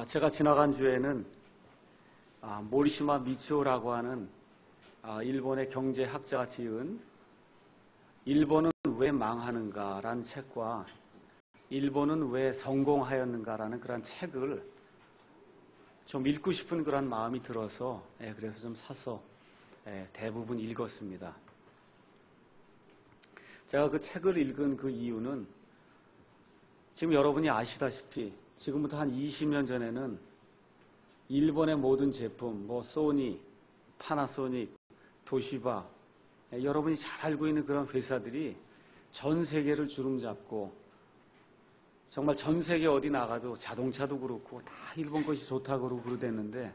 제가 지나간 주에는 모리시마 미치오라고 하는 일본의 경제학자가 지은 일본은 왜 망하는가라는 책과 일본은 왜 성공하였는가라는 그런 책을 좀 읽고 싶은 그런 마음이 들어서 그래서 좀 사서 대부분 읽었습니다. 제가 그 책을 읽은 그 이유는 지금 여러분이 아시다시피 지금부터 한 20년 전에는 일본의 모든 제품, 소니, 파나소닉, 도시바, 여러분이 잘 알고 있는 그런 회사들이 전 세계를 주름잡고 정말 전 세계 어디 나가도 자동차도 그렇고 다 일본 것이 좋다고 그러댔는데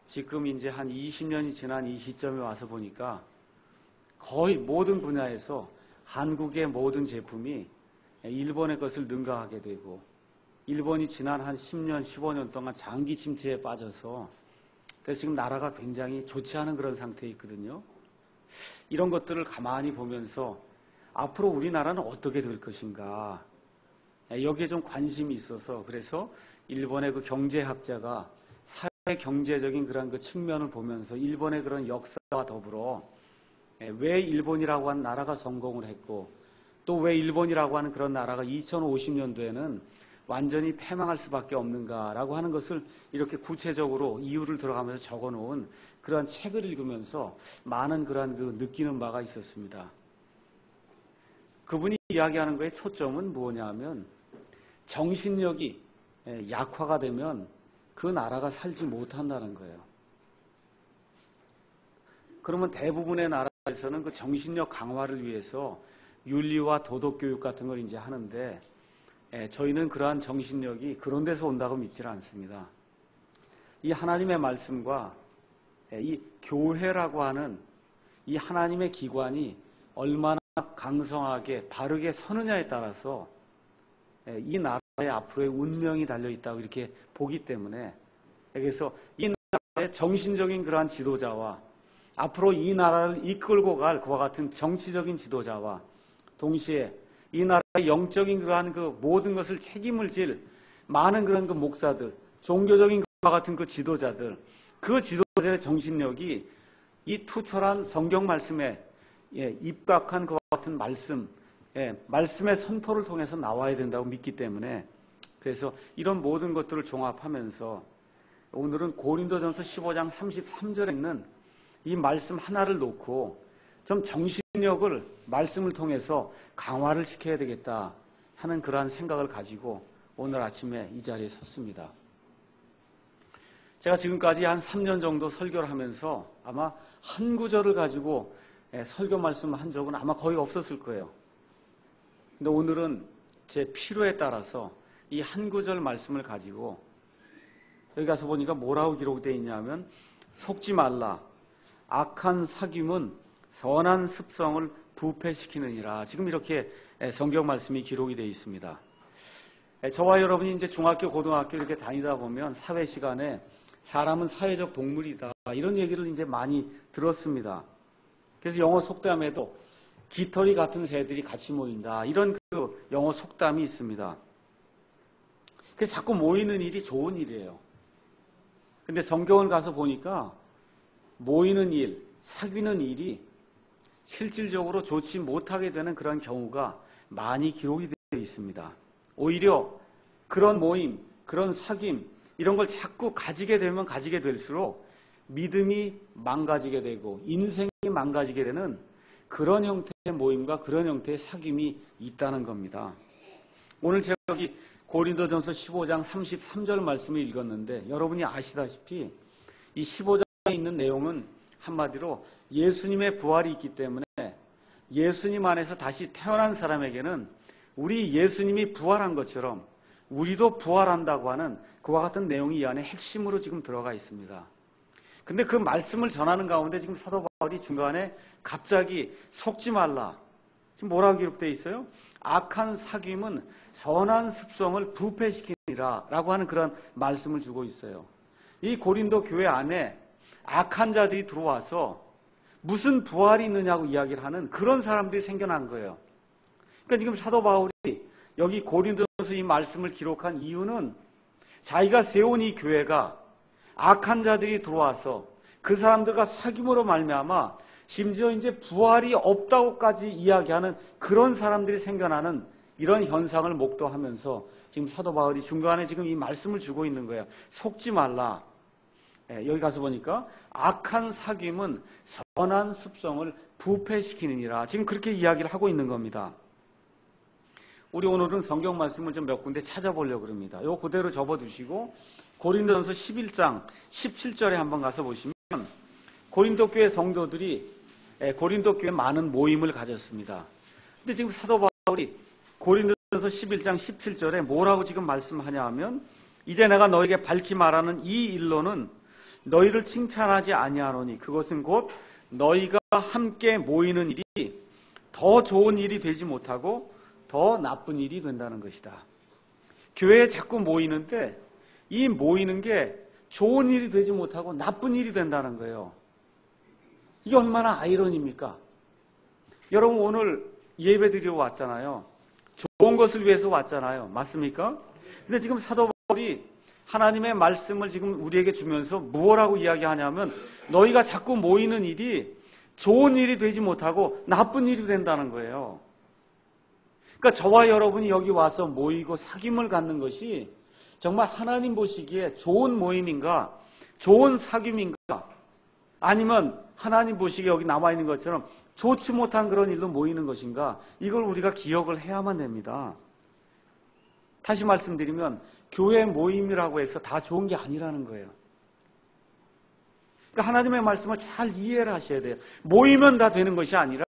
지금 이제 한 20년이 지난 이 시점에 와서 보니까 거의 모든 분야에서 한국의 모든 제품이 일본의 것을 능가하게 되고 일본이 지난 한 10년, 15년 동안 장기 침체에 빠져서 그래서 지금 나라가 굉장히 좋지 않은 그런 상태에 있거든요. 이런 것들을 가만히 보면서 앞으로 우리나라는 어떻게 될 것인가 여기에 좀 관심이 있어서 그래서 일본의 그 경제학자가 사회 경제적인 그런 그 측면을 보면서 일본의 그런 역사와 더불어 왜 일본이라고 하는 나라가 성공을 했고 또 왜 일본이라고 하는 그런 나라가 2050년도에는 완전히 패망할 수밖에 없는가라고 하는 것을 이렇게 구체적으로 이유를 들어가면서 적어놓은 그러한 책을 읽으면서 많은 그러한 그 느끼는 바가 있었습니다. 그분이 이야기하는 거의 초점은 뭐냐 하면 정신력이 약화가 되면 그 나라가 살지 못한다는 거예요. 그러면 대부분의 나라에서는 그 정신력 강화를 위해서 윤리와 도덕교육 같은 걸 이제 하는데 저희는 그러한 정신력이 그런 데서 온다고 믿지는 않습니다. 이 하나님의 말씀과 이 교회라고 하는 이 하나님의 기관이 얼마나 강성하게 바르게 서느냐에 따라서 이 나라의 앞으로의 운명이 달려있다고 이렇게 보기 때문에 그래서 이 나라의 정신적인 그러한 지도자와 앞으로 이 나라를 이끌고 갈 그와 같은 정치적인 지도자와 동시에 이 나라의 영적인 그러한 그 모든 것을 책임을 질 많은 그런 그 목사들, 종교적인 그와 같은 그 지도자들, 그 지도자들의 정신력이 이 투철한 성경 말씀에 입각한 그와 같은 말씀의 선포를 통해서 나와야 된다고 믿기 때문에 그래서 이런 모든 것들을 종합하면서 오늘은 고린도전서 15장 33절에 있는 이 말씀 하나를 놓고 좀 정신력을 말씀을 통해서 강화를 시켜야 되겠다 하는 그러한 생각을 가지고 오늘 아침에 이 자리에 섰습니다. 제가 지금까지 한 3년 정도 설교를 하면서 아마 한 구절을 가지고 설교 말씀을 한 적은 아마 거의 없었을 거예요. 근데 오늘은 제 필요에 따라서 이 한 구절 말씀을 가지고 여기 가서 보니까 뭐라고 기록되어 있냐면 속지 말라 악한 사귐은 선한 습성을 부패시키느니라. 지금 이렇게 성경 말씀이 기록이 되어 있습니다. 저와 여러분이 이제 중학교, 고등학교 이렇게 다니다 보면 사회 시간에 사람은 사회적 동물이다. 이런 얘기를 이제 많이 들었습니다. 그래서 영어 속담에도 깃털이 같은 새들이 같이 모인다. 이런 그 영어 속담이 있습니다. 그래서 자꾸 모이는 일이 좋은 일이에요. 근데 성경을 가서 보니까 모이는 일, 사귀는 일이 실질적으로 좋지 못하게 되는 그런 경우가 많이 기록이 되어 있습니다. 오히려 그런 모임, 그런 사귐 이런 걸 자꾸 가지게 되면 가지게 될수록 믿음이 망가지게 되고 인생이 망가지게 되는 그런 형태의 모임과 그런 형태의 사귐이 있다는 겁니다. 오늘 제가 여기 고린도전서 15장 33절 말씀을 읽었는데 여러분이 아시다시피 이 15장에 있는 내용은 한마디로 예수님의 부활이 있기 때문에 예수님 안에서 다시 태어난 사람에게는 우리 예수님이 부활한 것처럼 우리도 부활한다고 하는 그와 같은 내용이 이 안에 핵심으로 지금 들어가 있습니다. 근데 그 말씀을 전하는 가운데 지금 사도 바울이 중간에 갑자기 속지 말라. 지금 뭐라고 기록되어 있어요? 악한 사귐은 선한 습성을 부패시키니라 라고 하는 그런 말씀을 주고 있어요. 이 고린도 교회 안에 악한 자들이 들어와서 무슨 부활이 있느냐고 이야기를 하는 그런 사람들이 생겨난 거예요. 그러니까 지금 사도 바울이 여기 고린도전서 이 말씀을 기록한 이유는 자기가 세운 이 교회가 악한 자들이 들어와서 그 사람들과 사귐으로 말미암아 심지어 이제 부활이 없다고까지 이야기하는 그런 사람들이 생겨나는 이런 현상을 목도하면서 지금 사도 바울이 중간에 지금 이 말씀을 주고 있는 거예요. 속지 말라. 여기 가서 보니까 악한 사귐은 선한 습성을 부패시키느니라. 지금 그렇게 이야기를 하고 있는 겁니다. 우리 오늘은 성경 말씀을 좀 몇 군데 찾아보려고 합니다. 요 그대로 접어두시고 고린도전서 11장 17절에 한번 가서 보시면 고린도 교회 성도들이 고린도 교회 많은 모임을 가졌습니다. 근데 지금 사도 바울이 고린도전서 11장 17절에 뭐라고 지금 말씀하냐 하면 이제 내가 너에게 밝히 말하는 이 일로는 너희를 칭찬하지 아니하노니 그것은 곧 너희가 함께 모이는 일이 더 좋은 일이 되지 못하고 더 나쁜 일이 된다는 것이다. 교회에 자꾸 모이는데 이 모이는 게 좋은 일이 되지 못하고 나쁜 일이 된다는 거예요. 이게 얼마나 아이러니입니까? 여러분 오늘 예배 드리러 왔잖아요. 좋은 것을 위해서 왔잖아요. 맞습니까? 근데 지금 사도 바울이 하나님의 말씀을 지금 우리에게 주면서 무엇라고 이야기하냐면 너희가 자꾸 모이는 일이 좋은 일이 되지 못하고 나쁜 일이 된다는 거예요. 그러니까 저와 여러분이 여기 와서 모이고 사귐을 갖는 것이 정말 하나님 보시기에 좋은 모임인가, 좋은 사귐인가, 아니면 하나님 보시기에 여기 남아있는 것처럼 좋지 못한 그런 일로 모이는 것인가, 이걸 우리가 기억을 해야만 됩니다. 다시 말씀드리면 교회 모임이라고 해서 다 좋은 게 아니라는 거예요. 그러니까 하나님의 말씀을 잘 이해를 하셔야 돼요. 모이면 다 되는 것이 아니라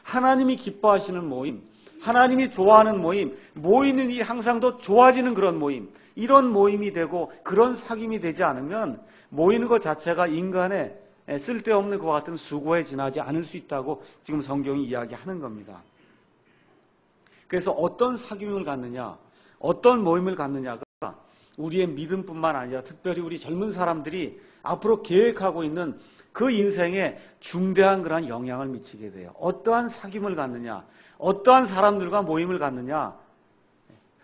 하나님이 기뻐하시는 모임, 하나님이 좋아하는 모임, 모이는 일이 항상 더 좋아지는 그런 모임, 이런 모임이 되고 그런 사귐이 되지 않으면 모이는 것 자체가 인간의 쓸데없는 그와 같은 수고에 지나지 않을 수 있다고 지금 성경이 이야기하는 겁니다. 그래서 어떤 사귐을 갖느냐, 어떤 모임을 갖느냐가 우리의 믿음뿐만 아니라 특별히 우리 젊은 사람들이 앞으로 계획하고 있는 그 인생에 중대한 그런 영향을 미치게 돼요. 어떠한 사귐을 갖느냐, 어떠한 사람들과 모임을 갖느냐,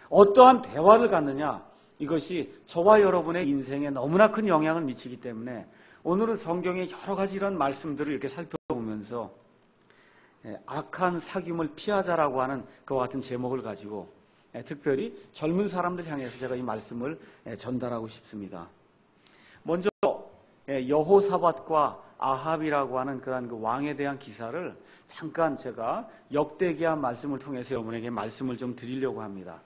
어떠한 대화를 갖느냐, 이것이 저와 여러분의 인생에 너무나 큰 영향을 미치기 때문에 오늘은 성경의 여러 가지 이런 말씀들을 이렇게 살펴보면서 악한 사귐을 피하자라고 하는 그와 같은 제목을 가지고 특별히 젊은 사람들 향해서 제가 이 말씀을 전달하고 싶습니다. 먼저 여호사밧과 아합이라고 하는 그러한 그 왕에 대한 기사를 잠깐 제가 역대기하 말씀을 통해서 여러분에게 말씀을 좀 드리려고 합니다.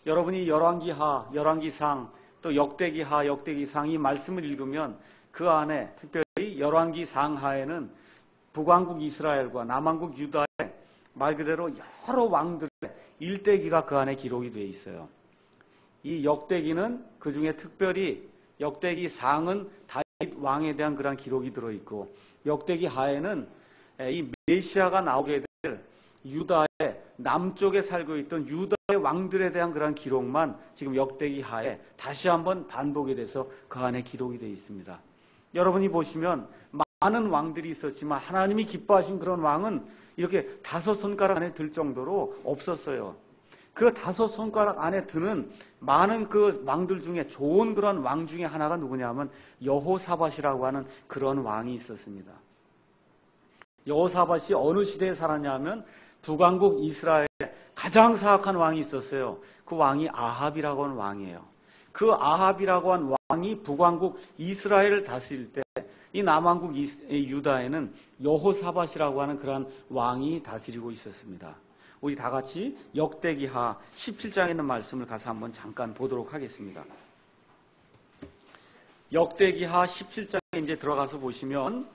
여러분이 열왕기하, 열왕기상, 또 역대기하, 역대기상 이 말씀을 읽으면 그 안에 특별히 열왕기상하에는 북왕국 이스라엘과 남왕국 유다의 말 그대로 여러 왕들의 일대기가 그 안에 기록이 되어 있어요. 이 역대기는 그 중에 특별히 역대기상은 다윗 왕에 대한 그런 기록이 들어있고 역대기하에는 이 메시아가 나오게 될 유다의 남쪽에 살고 있던 유다의 왕들에 대한 그런 기록만 지금 역대기하에 다시 한번 반복이 돼서 그 안에 기록이 되어 있습니다. 여러분이 보시면 많은 왕들이 있었지만 하나님이 기뻐하신 그런 왕은 이렇게 5손가락 안에 들 정도로 없었어요. 그 5손가락 안에 드는 많은 그 왕들 중에 좋은 그런 왕 중에 하나가 누구냐면 여호사밧이라고 하는 그런 왕이 있었습니다. 여호사밧이 어느 시대에 살았냐면 북왕국 이스라엘에 가장 사악한 왕이 있었어요. 그 왕이 아합이라고 하는 왕이에요. 그 아합이라고 하는 왕이 북왕국 이스라엘을 다스릴 때 이 남왕국 유다에는 여호사밧이라고 하는 그런 왕이 다스리고 있었습니다. 우리 다 같이 역대기하 17장에 있는 말씀을 가서 한번 잠깐 보도록 하겠습니다. 역대기하 17장에 이제 들어가서 보시면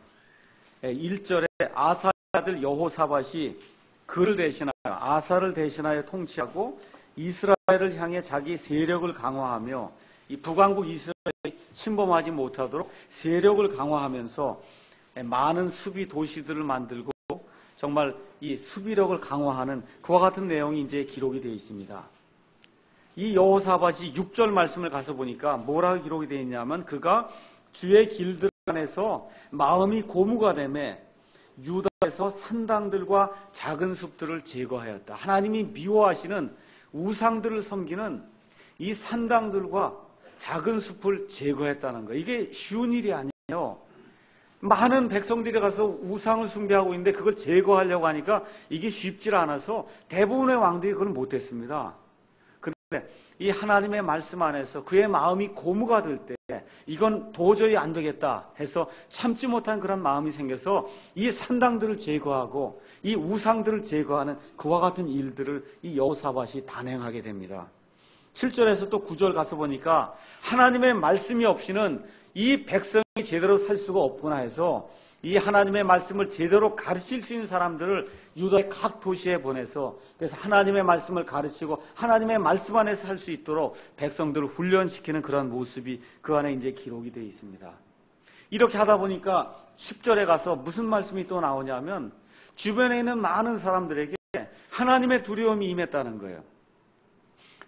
1절에 아사의 아들 여호사밧이 그를 대신하여 아사를 대신하여 통치하고 이스라엘을 향해 자기 세력을 강화하며 이 북왕국 이스라엘이 침범하지 못하도록 세력을 강화하면서 많은 수비 도시들을 만들고 정말 이 수비력을 강화하는 그와 같은 내용이 이제 기록이 되어 있습니다. 이 여호사밧이 6절 말씀을 가서 보니까 뭐라고 기록이 되어 있냐면 그가 주의 길들 안에서 마음이 고무가 되매 유다에서 산당들과 작은 숲들을 제거하였다. 하나님이 미워하시는 우상들을 섬기는 이 산당들과 작은 숲을 제거했다는 거예요. 이게 쉬운 일이 아니에요. 많은 백성들이 가서 우상을 숭배하고 있는데 그걸 제거하려고 하니까 이게 쉽지 않아서 대부분의 왕들이 그걸 못했습니다. 그런데 이 하나님의 말씀 안에서 그의 마음이 고무가 될 때 이건 도저히 안 되겠다 해서 참지 못한 그런 마음이 생겨서 이 산당들을 제거하고 이 우상들을 제거하는 그와 같은 일들을 이 여호사밧이 단행하게 됩니다. 7절에서 또 9절 가서 보니까 하나님의 말씀이 없이는 이 백성이 제대로 살 수가 없구나 해서 이 하나님의 말씀을 제대로 가르칠 수 있는 사람들을 유다의 각 도시에 보내서 그래서 하나님의 말씀을 가르치고 하나님의 말씀 안에서 살 수 있도록 백성들을 훈련시키는 그런 모습이 그 안에 이제 기록이 되어 있습니다. 이렇게 하다 보니까 10절에 가서 무슨 말씀이 또 나오냐면 주변에 있는 많은 사람들에게 하나님의 두려움이 임했다는 거예요.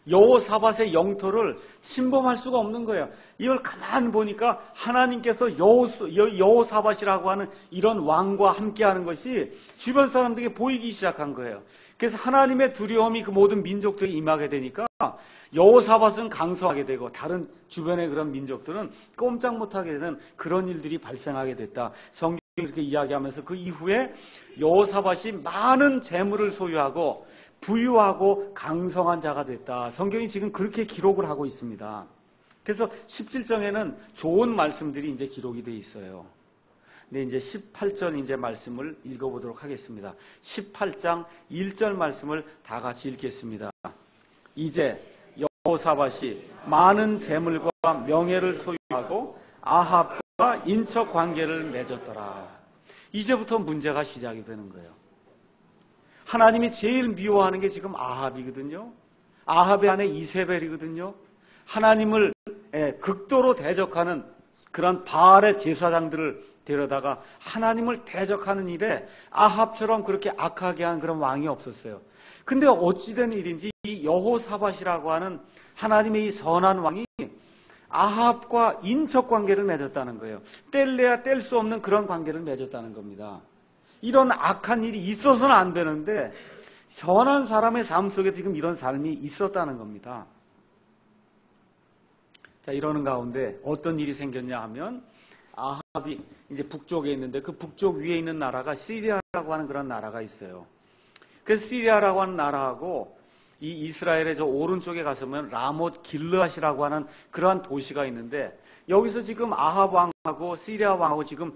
여호사밧의 영토를 침범할 수가 없는 거예요. 이걸 가만 보니까 하나님께서 여호사밧이라고 하는 이런 왕과 함께하는 것이 주변 사람들에게 보이기 시작한 거예요. 그래서 하나님의 두려움이 그 모든 민족들이 임하게 되니까 여호사밧은 강성하게 되고 다른 주변의 그런 민족들은 꼼짝 못하게 되는 그런 일들이 발생하게 됐다. 성경이 그렇게 이야기하면서 그 이후에 여호사밧이 많은 재물을 소유하고 부유하고 강성한 자가 됐다. 성경이 지금 그렇게 기록을 하고 있습니다. 그래서 17장에는 좋은 말씀들이 이제 기록이 되어 있어요. 근데 이제 18절 이제 말씀을 읽어보도록 하겠습니다. 18장 1절 말씀을 다 같이 읽겠습니다. 이제 여호사밧이 많은 재물과 명예를 소유하고 아합과 인척 관계를 맺었더라. 이제부터 문제가 시작이 되는 거예요. 하나님이 제일 미워하는 게 지금 아합이거든요. 아합의 아내 이세벨이거든요. 하나님을 극도로 대적하는 그런 바알의 제사장들을 데려다가 하나님을 대적하는 일에 아합처럼 그렇게 악하게 한 그런 왕이 없었어요. 근데 어찌된 일인지 이 여호사밧이라고 하는 하나님의 이 선한 왕이 아합과 인척 관계를 맺었다는 거예요. 뗄래야 뗄 수 없는 그런 관계를 맺었다는 겁니다. 이런 악한 일이 있어서는 안 되는데 선한 사람의 삶 속에 지금 이런 삶이 있었다는 겁니다. 자, 이러는 가운데 어떤 일이 생겼냐 하면 아합이 이제 북쪽에 있는데 그 북쪽 위에 있는 나라가 시리아라고 하는 그런 나라가 있어요. 그래서 시리아라고 하는 나라하고 이 이스라엘의 저 오른쪽에 가서면 라못 길르앗이라고 하는 그러한 도시가 있는데 여기서 지금 아합 왕하고 시리아 왕하고 지금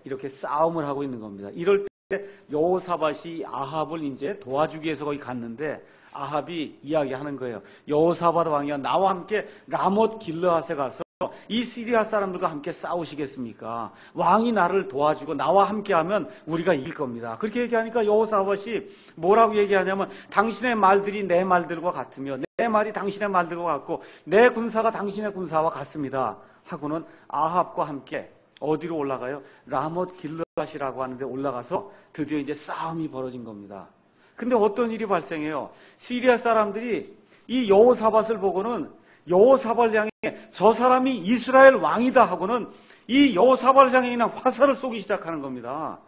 이렇게 싸움을 하고 있는 겁니다. 이럴 때 여호사밧이 아합을 이제 도와주기 위해서 거기 갔는데 아합이 이야기하는 거예요. 여호사밧 왕이야 나와 함께 라못 길르앗에 가서 이 시리아 사람들과 함께 싸우시겠습니까? 왕이 나를 도와주고 나와 함께하면 우리가 이길 겁니다. 그렇게 얘기하니까 여호사밧이 뭐라고 얘기하냐면 당신의 말들이 내 말들과 같으며 내 말이 당신의 말들과 같고 내 군사가 당신의 군사와 같습니다. 하고는 아합과 함께 어디로 올라가요? 라못 길르앗이라고 하는데 올라가서 드디어 이제 싸움이 벌어진 겁니다. 근데 어떤 일이 발생해요? 시리아 사람들이 이 여호사밧을 보고는 여호사밧을 향해 저 사람이 이스라엘 왕이다 하고는 이 여호사밧을 향해 그냥 화살을 쏘기 시작하는 겁니다.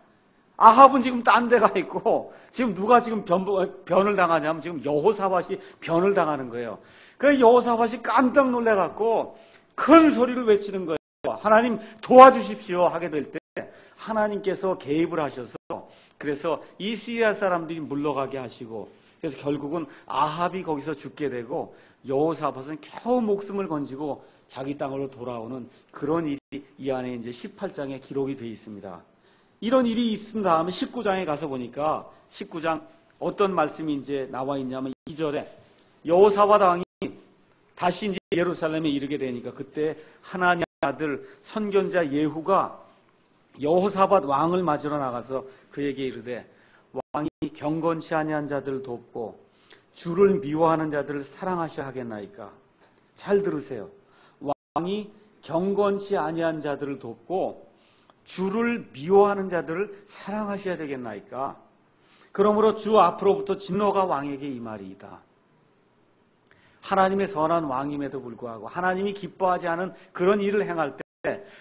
아합은 지금 딴 데가 있고 지금 누가 지금 변을 당하냐면 지금 여호사밧이 변을 당하는 거예요. 그래서 여호사밧이 깜짝 놀래갖고 큰 소리를 외치는 거예요. 하나님 도와주십시오 하게 될 때 하나님께서 개입을 하셔서 그래서 이 시리아 사람들이 물러가게 하시고 그래서 결국은 아합이 거기서 죽게 되고 여호사밧은 겨우 목숨을 건지고 자기 땅으로 돌아오는 그런 일이 이 안에 이제 18장에 기록이 되어 있습니다. 이런 일이 있은 다음에 19장에 가서 보니까 19장 어떤 말씀이 이제 나와 있냐면 2절에 여호사밧 왕이 다시 이제 예루살렘에 이르게 되니까 그때 하나님 아들 선견자 예후가 여호사밧 왕을 맞으러 나가서 그에게 이르되 왕이 경건치 아니한 자들을 돕고 주를 미워하는 자들을 사랑하셔야 하겠나이까? 잘 들으세요. 왕이 경건치 아니한 자들을 돕고 주를 미워하는 자들을 사랑하셔야 되겠나이까? 그러므로 주 앞으로부터 진노가 왕에게 임하리이다. 하나님의 선한 왕임에도 불구하고 하나님이 기뻐하지 않은 그런 일을 행할 때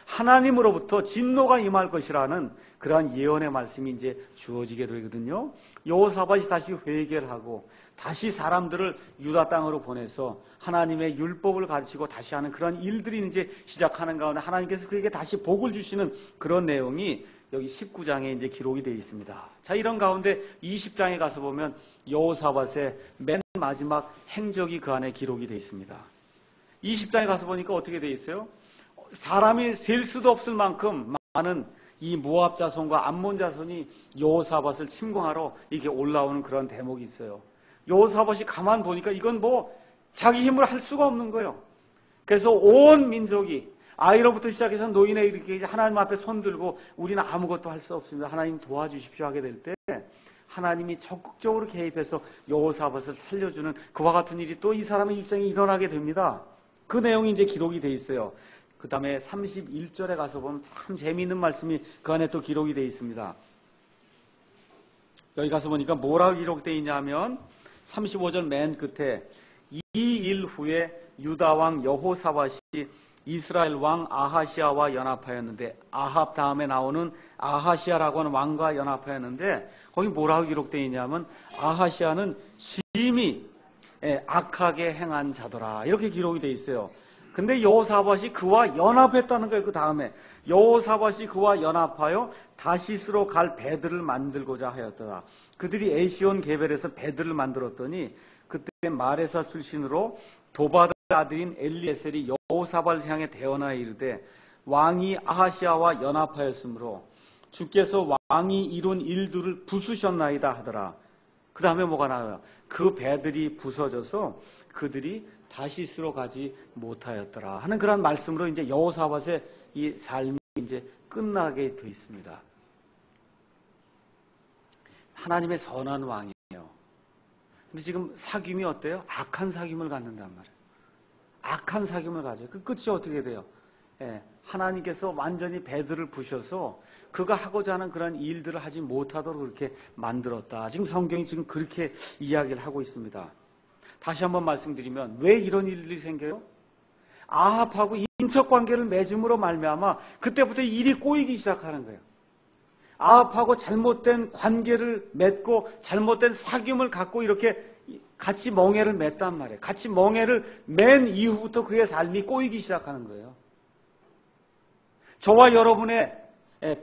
하나님으로부터 진노가 임할 것이라는 그러한 예언의 말씀이 이제 주어지게 되거든요. 여호사밧이 다시 회개를 하고 다시 사람들을 유다 땅으로 보내서 하나님의 율법을 가르치고 다시 하는 그런 일들이 이제 시작하는 가운데 하나님께서 그에게 다시 복을 주시는 그런 내용이 여기 19장에 이제 기록이 되어 있습니다. 자, 이런 가운데 20장에 가서 보면 여호사밧의 맨 마지막 행적이 그 안에 기록이 되어 있습니다. 20장에 가서 보니까 어떻게 되어 있어요? 사람이 셀 수도 없을 만큼 많은 이 모압 자손과 암몬 자손이 여호사밧을 침공하러 이렇게 올라오는 그런 대목이 있어요. 여호사밧이 가만 보니까 이건 뭐 자기 힘으로 할 수가 없는 거예요. 그래서 온 민족이 아이로부터 시작해서 노인에 이렇게 하나님 앞에 손들고 우리는 아무것도 할 수 없습니다. 하나님 도와주십시오 하게 될 때 하나님이 적극적으로 개입해서 여호사밧을 살려주는 그와 같은 일이 또 이 사람의 일생에 일어나게 됩니다. 그 내용이 이제 기록이 돼 있어요. 그 다음에 31절에 가서 보면 참 재미있는 말씀이 그 안에 또 기록이 되어 있습니다. 여기 가서 보니까 뭐라고 기록되어 있냐면 35절 맨 끝에 이 일 후에 유다 왕 여호사밧이 이스라엘 왕 아하시아와 연합하였는데 아합 다음에 나오는 아하시아라고 하는 왕과 연합하였는데 거기 뭐라고 기록되어 있냐면 아하시아는 심히 악하게 행한 자더라 이렇게 기록이 되어 있어요. 근데 여호사밧이 그와 연합했다는 거예요. 그 다음에 여호사밧이 그와 연합하여 다시스로 갈 배들을 만들고자 하였더라. 그들이 에시온 게벨에서 배들을 만들었더니 그때 마레사 출신으로 도바드 아들인 엘리에셀이 여호사밧을 향해 대언하여 이르되 왕이 아하시아와 연합하였으므로 주께서 왕이 이룬 일들을 부수셨나이다 하더라. 그 다음에 뭐가 나와요? 그 배들이 부서져서 그들이 다시스로 가지 못하였더라 하는 그런 말씀으로 이제 여호사밧의 이 삶이 이제 끝나게 되어 있습니다. 하나님의 선한 왕이에요. 근데 지금 사귐이 어때요? 악한 사귐을 갖는단 말이에요. 악한 사귐을 가져요. 그 끝이 어떻게 돼요? 하나님께서 완전히 배들을 부셔서 그가 하고자 하는 그런 일들을 하지 못하도록 그렇게 만들었다. 지금 성경이 지금 그렇게 이야기를 하고 있습니다. 다시 한번 말씀드리면 왜 이런 일들이 생겨요? 아합하고 인척관계를 맺음으로 말미암아 그때부터 일이 꼬이기 시작하는 거예요. 아합하고 잘못된 관계를 맺고 잘못된 사귐을 갖고 이렇게 같이 멍해를 맺단 말이에요. 같이 멍해를 맨 이후부터 그의 삶이 꼬이기 시작하는 거예요. 저와 여러분의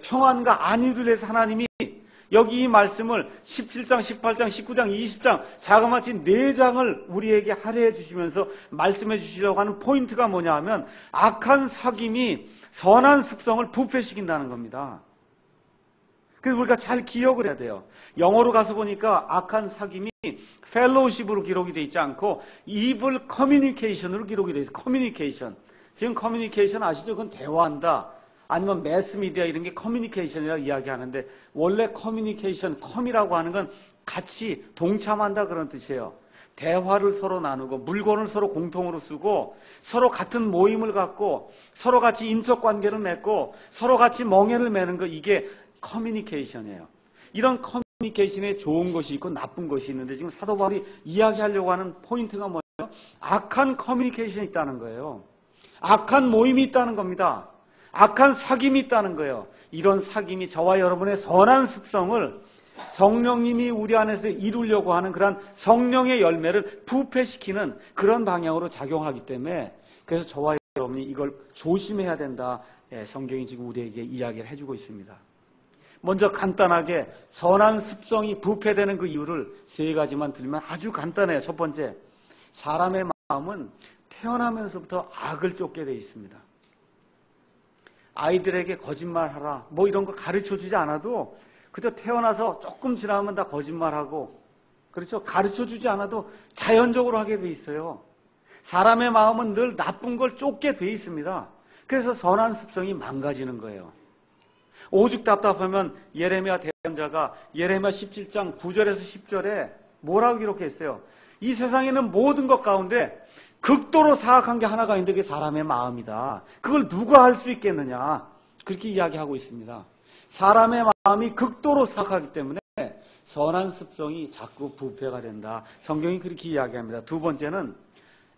평안과 안위를 위해서 하나님이 여기 이 말씀을 17장, 18장, 19장, 20장 자그마치 4장을 우리에게 할애해 주시면서 말씀해 주시려고 하는 포인트가 뭐냐 하면 악한 사귐이 선한 습성을 부패시킨다는 겁니다. 그래서 우리가 잘 기억을 해야 돼요. 영어로 가서 보니까 악한 사귐이 fellowship으로 기록이 되어 있지 않고 evil communication으로 기록이 되어 있어요. communication. 지금 communication 아시죠? 그건 대화한다. 아니면 매스미디어 이런 게 커뮤니케이션이라고 이야기하는데 원래 커뮤니케이션, 컴이라고 하는 건 같이 동참한다 그런 뜻이에요. 대화를 서로 나누고 물건을 서로 공통으로 쓰고 서로 같은 모임을 갖고 서로 같이 인척관계를 맺고 서로 같이 멍해를 매는 거 이게 커뮤니케이션이에요. 이런 커뮤니케이션에 좋은 것이 있고 나쁜 것이 있는데 지금 사도 바울이 이야기하려고 하는 포인트가 뭐예요? 악한 커뮤니케이션이 있다는 거예요. 악한 모임이 있다는 겁니다. 악한 사귐이 있다는 거예요. 이런 사귐이 저와 여러분의 선한 습성을 성령님이 우리 안에서 이루려고 하는 그런 성령의 열매를 부패시키는 그런 방향으로 작용하기 때문에 그래서 저와 여러분이 이걸 조심해야 된다. 성경이 지금 우리에게 이야기를 해주고 있습니다. 먼저 간단하게 선한 습성이 부패되는 그 이유를 3가지만 들면 아주 간단해요. 첫 번째, 사람의 마음은 태어나면서부터 악을 쫓게 되어 있습니다. 아이들에게 거짓말하라 뭐 이런 거 가르쳐주지 않아도 그저 태어나서 조금 지나면 다 거짓말하고 그렇죠? 가르쳐주지 않아도 자연적으로 하게 돼 있어요. 사람의 마음은 늘 나쁜 걸 쫓게 돼 있습니다. 그래서 선한 습성이 망가지는 거예요. 오죽 답답하면 예레미야 대언자가 예레미야 17장 9절에서 10절에 뭐라고 기록했어요? 이 세상에는 모든 것 가운데 극도로 사악한 게 하나가 있는데 그게 사람의 마음이다. 그걸 누가 할 수 있겠느냐? 그렇게 이야기하고 있습니다. 사람의 마음이 극도로 사악하기 때문에 선한 습성이 자꾸 부패가 된다. 성경이 그렇게 이야기합니다. 두 번째는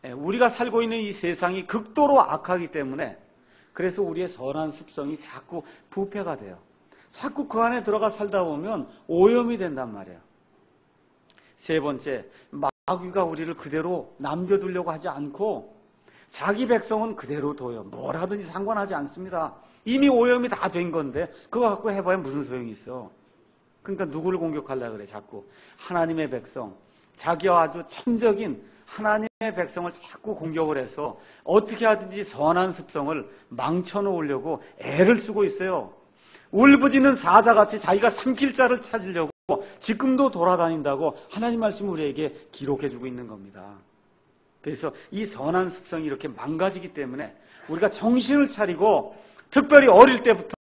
우리가 살고 있는 이 세상이 극도로 악하기 때문에 그래서 우리의 선한 습성이 자꾸 부패가 돼요. 자꾸 그 안에 들어가 살다 보면 오염이 된단 말이에요. 세 번째, 마귀가 우리를 그대로 남겨두려고 하지 않고 자기 백성은 그대로 둬요. 뭘 하든지 상관하지 않습니다. 이미 오염이 다 된 건데 그거 갖고 해봐야 무슨 소용이 있어. 그러니까 누구를 공격하려고 그래 자꾸. 하나님의 백성, 자기와 아주 천적인 하나님의 백성을 자꾸 공격을 해서 어떻게 하든지 선한 습성을 망쳐놓으려고 애를 쓰고 있어요. 울부짖는 사자같이 자기가 삼킬 자를 찾으려고 지금도 돌아다닌다고 하나님 말씀 우리에게 기록해주고 있는 겁니다. 그래서 이 선한 습성이 이렇게 망가지기 때문에 우리가 정신을 차리고 특별히 어릴 때부터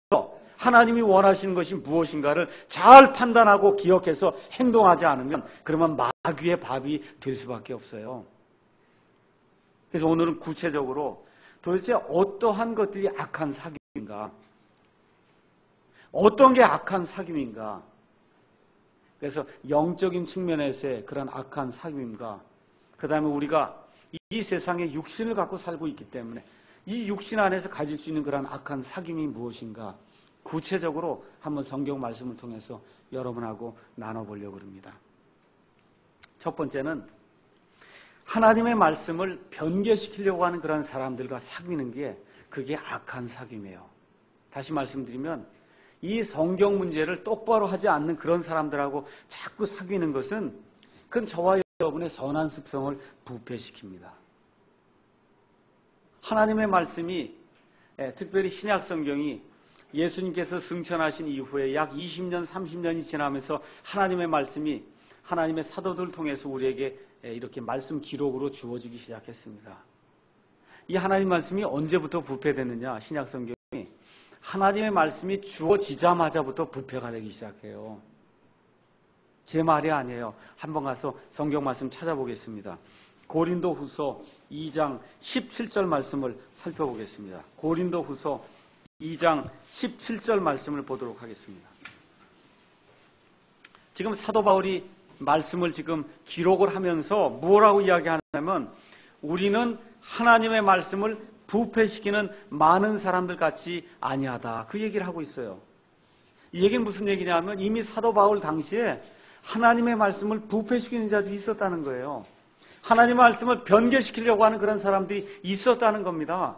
하나님이 원하시는 것이 무엇인가를 잘 판단하고 기억해서 행동하지 않으면 그러면 마귀의 밥이 될 수밖에 없어요. 그래서 오늘은 구체적으로 도대체 어떠한 것들이 악한 사귐인가? 어떤 게 악한 사귐인가? 그래서 영적인 측면에서의 그런 악한 사귐과 그 다음에 우리가 이 세상에 육신을 갖고 살고 있기 때문에 이 육신 안에서 가질 수 있는 그런 악한 사귐이 무엇인가? 구체적으로 한번 성경 말씀을 통해서 여러분하고 나눠보려고 합니다. 첫 번째는 하나님의 말씀을 변개시키려고 하는 그런 사람들과 사귀는 게 그게 악한 사귐이에요. 다시 말씀드리면 이 성경 문제를 똑바로 하지 않는 그런 사람들하고 자꾸 사귀는 것은 그건 저와 여러분의 선한 습성을 부패시킵니다. 하나님의 말씀이 특별히 신약 성경이 예수님께서 승천하신 이후에 약 20년, 30년이 지나면서 하나님의 말씀이 하나님의 사도들을 통해서 우리에게 이렇게 말씀 기록으로 주어지기 시작했습니다. 이 하나님 말씀이 언제부터 부패됐느냐? 신약 성경이 하나님의 말씀이 주어지자마자부터 부패가 되기 시작해요. 제 말이 아니에요. 한번 가서 성경 말씀 찾아보겠습니다. 고린도후서 2장 17절 말씀을 살펴보겠습니다. 고린도후서 2장 17절 말씀을 보도록 하겠습니다. 지금 사도 바울이 말씀을 지금 기록을 하면서 뭐라고 이야기하냐면 우리는 하나님의 말씀을 부패시키는 많은 사람들 같이 아니하다. 그 얘기를 하고 있어요. 이 얘기는 무슨 얘기냐면 이미 사도 바울 당시에 하나님의 말씀을 부패시키는 자들이 있었다는 거예요. 하나님의 말씀을 변개시키려고 하는 그런 사람들이 있었다는 겁니다.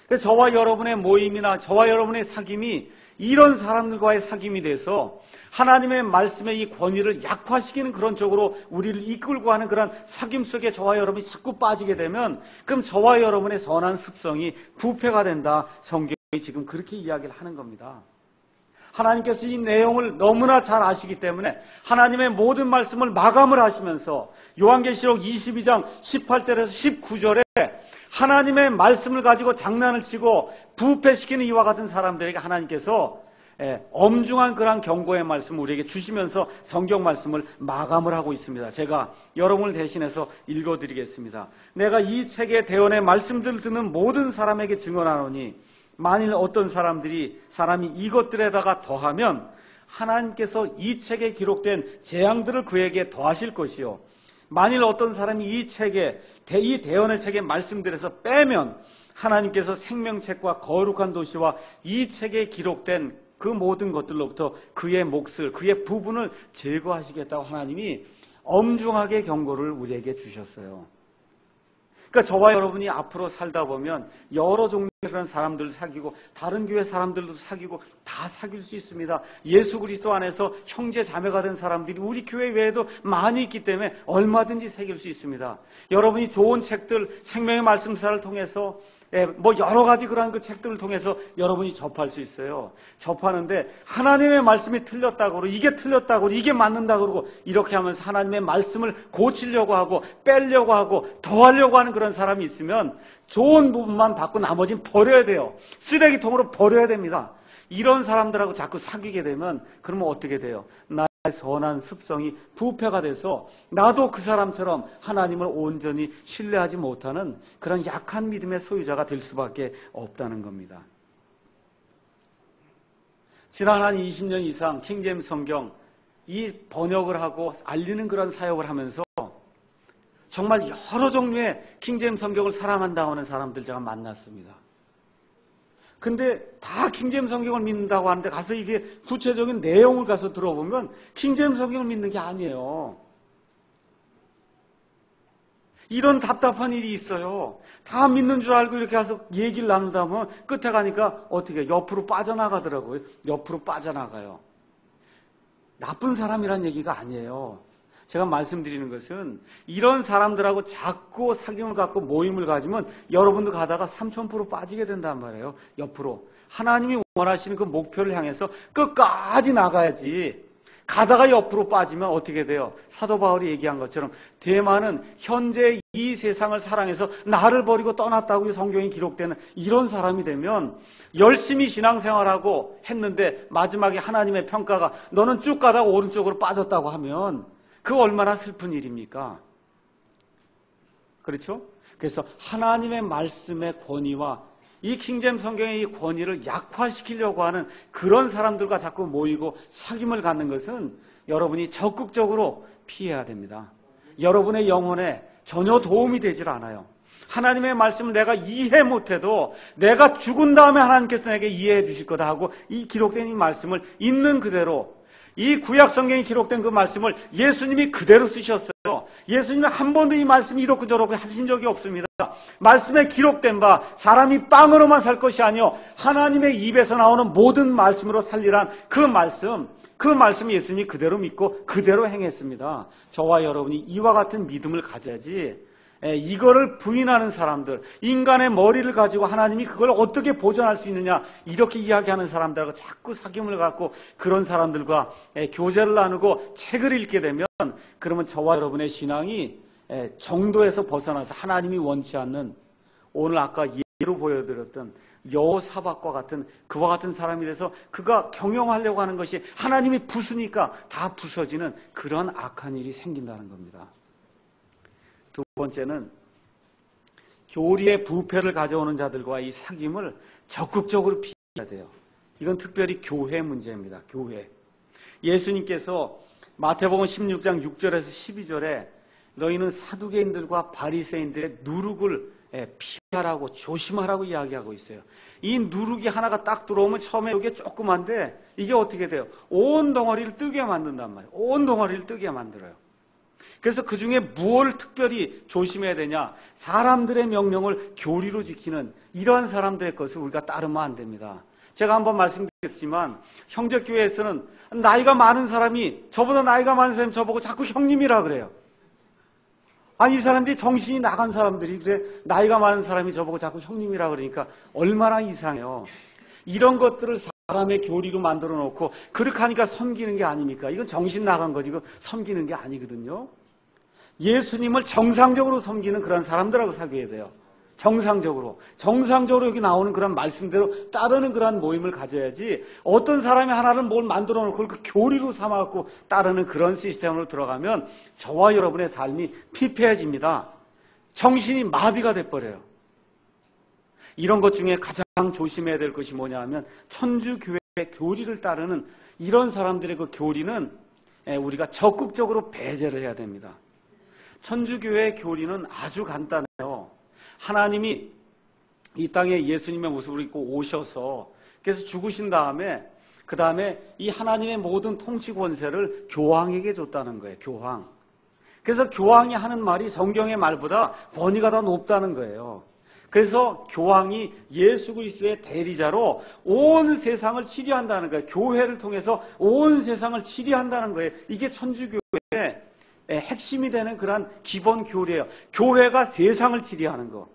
그래서 저와 여러분의 모임이나 저와 여러분의 사귐이 이런 사람들과의 사귐이 돼서 하나님의 말씀의 이 권위를 약화시키는 그런 쪽으로 우리를 이끌고 하는 그런 사귐 속에 저와 여러분이 자꾸 빠지게 되면 그럼 저와 여러분의 선한 습성이 부패가 된다. 성경이 지금 그렇게 이야기를 하는 겁니다. 하나님께서 이 내용을 너무나 잘 아시기 때문에 하나님의 모든 말씀을 마감을 하시면서 요한계시록 22장 18절에서 19절에 하나님의 말씀을 가지고 장난을 치고 부패시키는 이와 같은 사람들에게 하나님께서 엄중한 그런 경고의 말씀을 우리에게 주시면서 성경 말씀을 마감을 하고 있습니다. 제가 여러분을 대신해서 읽어드리겠습니다. 내가 이 책의 대언의 말씀들을 듣는 모든 사람에게 증언하노니 만일 어떤 사람이 이것들에다가 더하면 하나님께서 이 책에 기록된 재앙들을 그에게 더하실 것이요 만일 어떤 사람이 이 책에 이 대언의 책의 말씀들에서 빼면 하나님께서 생명책과 거룩한 도시와 이 책에 기록된 그 모든 것들로부터 그의 몫을 그의 부분을 제거하시겠다고 하나님이 엄중하게 경고를 우리에게 주셨어요. 그러니까 저와 여러분이 앞으로 살다 보면 여러 종류의 그런 사람들을 사귀고 다른 교회 사람들도 사귀고 다 사귈 수 있습니다. 예수 그리스도 안에서 형제 자매가 된 사람들이 우리 교회 외에도 많이 있기 때문에 얼마든지 사귈 수 있습니다. 여러분이 좋은 책들 생명의 말씀사를 통해서 여러 가지 그러한 그 책들을 통해서 여러분이 접할 수 있어요. 접하는데 하나님의 말씀이 틀렸다고 그러고 이게 틀렸다고 그러고 이게 맞는다고 그러고 이렇게 하면서 하나님의 말씀을 고치려고 하고 빼려고 하고 더하려고 하는 그런 사람이 있으면 좋은 부분만 받고 나머지는 버려야 돼요. 쓰레기통으로 버려야 됩니다. 이런 사람들하고 자꾸 사귀게 되면 그러면 어떻게 돼요? 나의 선한 습성이 부패가 돼서 나도 그 사람처럼 하나님을 온전히 신뢰하지 못하는 그런 약한 믿음의 소유자가 될 수밖에 없다는 겁니다. 지난 한 20년 이상 킹제임스 성경 이 번역을 하고 알리는 그런 사역을 하면서 정말 여러 종류의 킹제임스 성경을 사랑한다고 하는 사람들 제가 만났습니다. 근데 다 킹제임스 성경을 믿는다고 하는데 가서 이게 구체적인 내용을 가서 들어보면 킹제임스 성경을 믿는 게 아니에요. 이런 답답한 일이 있어요. 다 믿는 줄 알고 이렇게 가서 얘기를 나누다 보면 끝에 가니까 어떻게 옆으로 빠져나가더라고요. 옆으로 빠져나가요. 나쁜 사람이란 얘기가 아니에요. 제가 말씀드리는 것은 이런 사람들하고 자꾸 사귐을 갖고 모임을 가지면 여러분도 가다가 3000% 빠지게 된단 말이에요. 옆으로. 하나님이 원하시는 그 목표를 향해서 끝까지 나가야지. 가다가 옆으로 빠지면 어떻게 돼요? 사도 바울이 얘기한 것처럼 대만은 현재 이 세상을 사랑해서 나를 버리고 떠났다고 성경이 기록되는 이런 사람이 되면 열심히 신앙생활하고 했는데 마지막에 하나님의 평가가 너는 쭉 가다가 오른쪽으로 빠졌다고 하면 그 얼마나 슬픈 일입니까? 그렇죠? 그래서 하나님의 말씀의 권위와 이 킹제임스 성경의 이 권위를 약화시키려고 하는 그런 사람들과 자꾸 모이고 사귐을 갖는 것은 여러분이 적극적으로 피해야 됩니다. 여러분의 영혼에 전혀 도움이 되질 않아요. 하나님의 말씀을 내가 이해 못해도 내가 죽은 다음에 하나님께서 내게 이해해 주실 거다 하고 이 기록된 이 말씀을 있는 그대로 이 구약 성경에 기록된 그 말씀을 예수님이 그대로 쓰셨어요. 예수님은 한 번도 이 말씀이 이렇고 저렇고 하신 적이 없습니다. 말씀에 기록된 바 사람이 빵으로만 살 것이 아니요 하나님의 입에서 나오는 모든 말씀으로 살리란 그 말씀 예수님이 그대로 믿고 그대로 행했습니다. 저와 여러분이 이와 같은 믿음을 가져야지 이거를 부인하는 사람들, 인간의 머리를 가지고 하나님이 그걸 어떻게 보존할 수 있느냐 이렇게 이야기하는 사람들하고 자꾸 사귐을 갖고 그런 사람들과 교제를 나누고 책을 읽게 되면 그러면 저와 여러분의 신앙이 정도에서 벗어나서 하나님이 원치 않는 오늘 아까 예로 보여드렸던 여호사밧과 같은 그와 같은 사람이 돼서 그가 경영하려고 하는 것이 하나님이 부수니까 다 부서지는 그런 악한 일이 생긴다는 겁니다. 두 번째는 교리의 부패를 가져오는 자들과 이 사귐을 적극적으로 피해야 돼요. 이건 특별히 교회 문제입니다. 교회. 예수님께서 마태복음 16장 6절에서 12절에 너희는 사두개인들과 바리새인들의 누룩을 피하라고 조심하라고 이야기하고 있어요. 이 누룩이 하나가 딱 들어오면 처음에 이게 조그만데 이게 어떻게 돼요? 온 덩어리를 뜨게 만든단 말이에요. 온 덩어리를 뜨게 만들어요. 그래서 그 중에 무엇을 특별히 조심해야 되냐? 사람들의 명령을 교리로 지키는 이러한 사람들의 것을 우리가 따르면 안 됩니다. 제가 한번 말씀드렸지만 형제교회에서는 나이가 많은 사람이 저보다 나이가 많은 사람이 저보고 자꾸 형님이라 그래요. 아니 이 사람들이 정신이 나간 사람들이 그래 나이가 많은 사람이 저보고 자꾸 형님이라 그러니까 얼마나 이상해요. 이런 것들을 사람의 교리로 만들어 놓고 그렇게 하니까 섬기는 게 아닙니까? 이건 정신 나간 거지 이거 섬기는 게 아니거든요. 예수님을 정상적으로 섬기는 그런 사람들하고 사귀어야 돼요. 정상적으로 여기 나오는 그런 말씀대로 따르는 그런 모임을 가져야지 어떤 사람이 하나를 뭘 만들어 놓고 그 교리로 삼아갖고 따르는 그런 시스템으로 들어가면 저와 여러분의 삶이 피폐해집니다. 정신이 마비가 돼버려요. 이런 것 중에 가장 조심해야 될 것이 뭐냐 하면 천주교회의 교리를 따르는 이런 사람들의 그 교리는 우리가 적극적으로 배제를 해야 됩니다. 천주교회의 교리는 아주 간단해요. 하나님이 이 땅에 예수님의 모습을 입고 오셔서 그래서 죽으신 다음에 그 다음에 이 하나님의 모든 통치 권세를 교황에게 줬다는 거예요. 교황. 그래서 교황이 하는 말이 성경의 말보다 권위가 더 높다는 거예요. 그래서 교황이 예수 그리스도의 대리자로 온 세상을 치리한다는 거예요. 교회를 통해서 온 세상을 치리한다는 거예요. 이게 천주교회의 핵심이 되는 그런 기본 교리예요. 교회가 세상을 치리하는 거.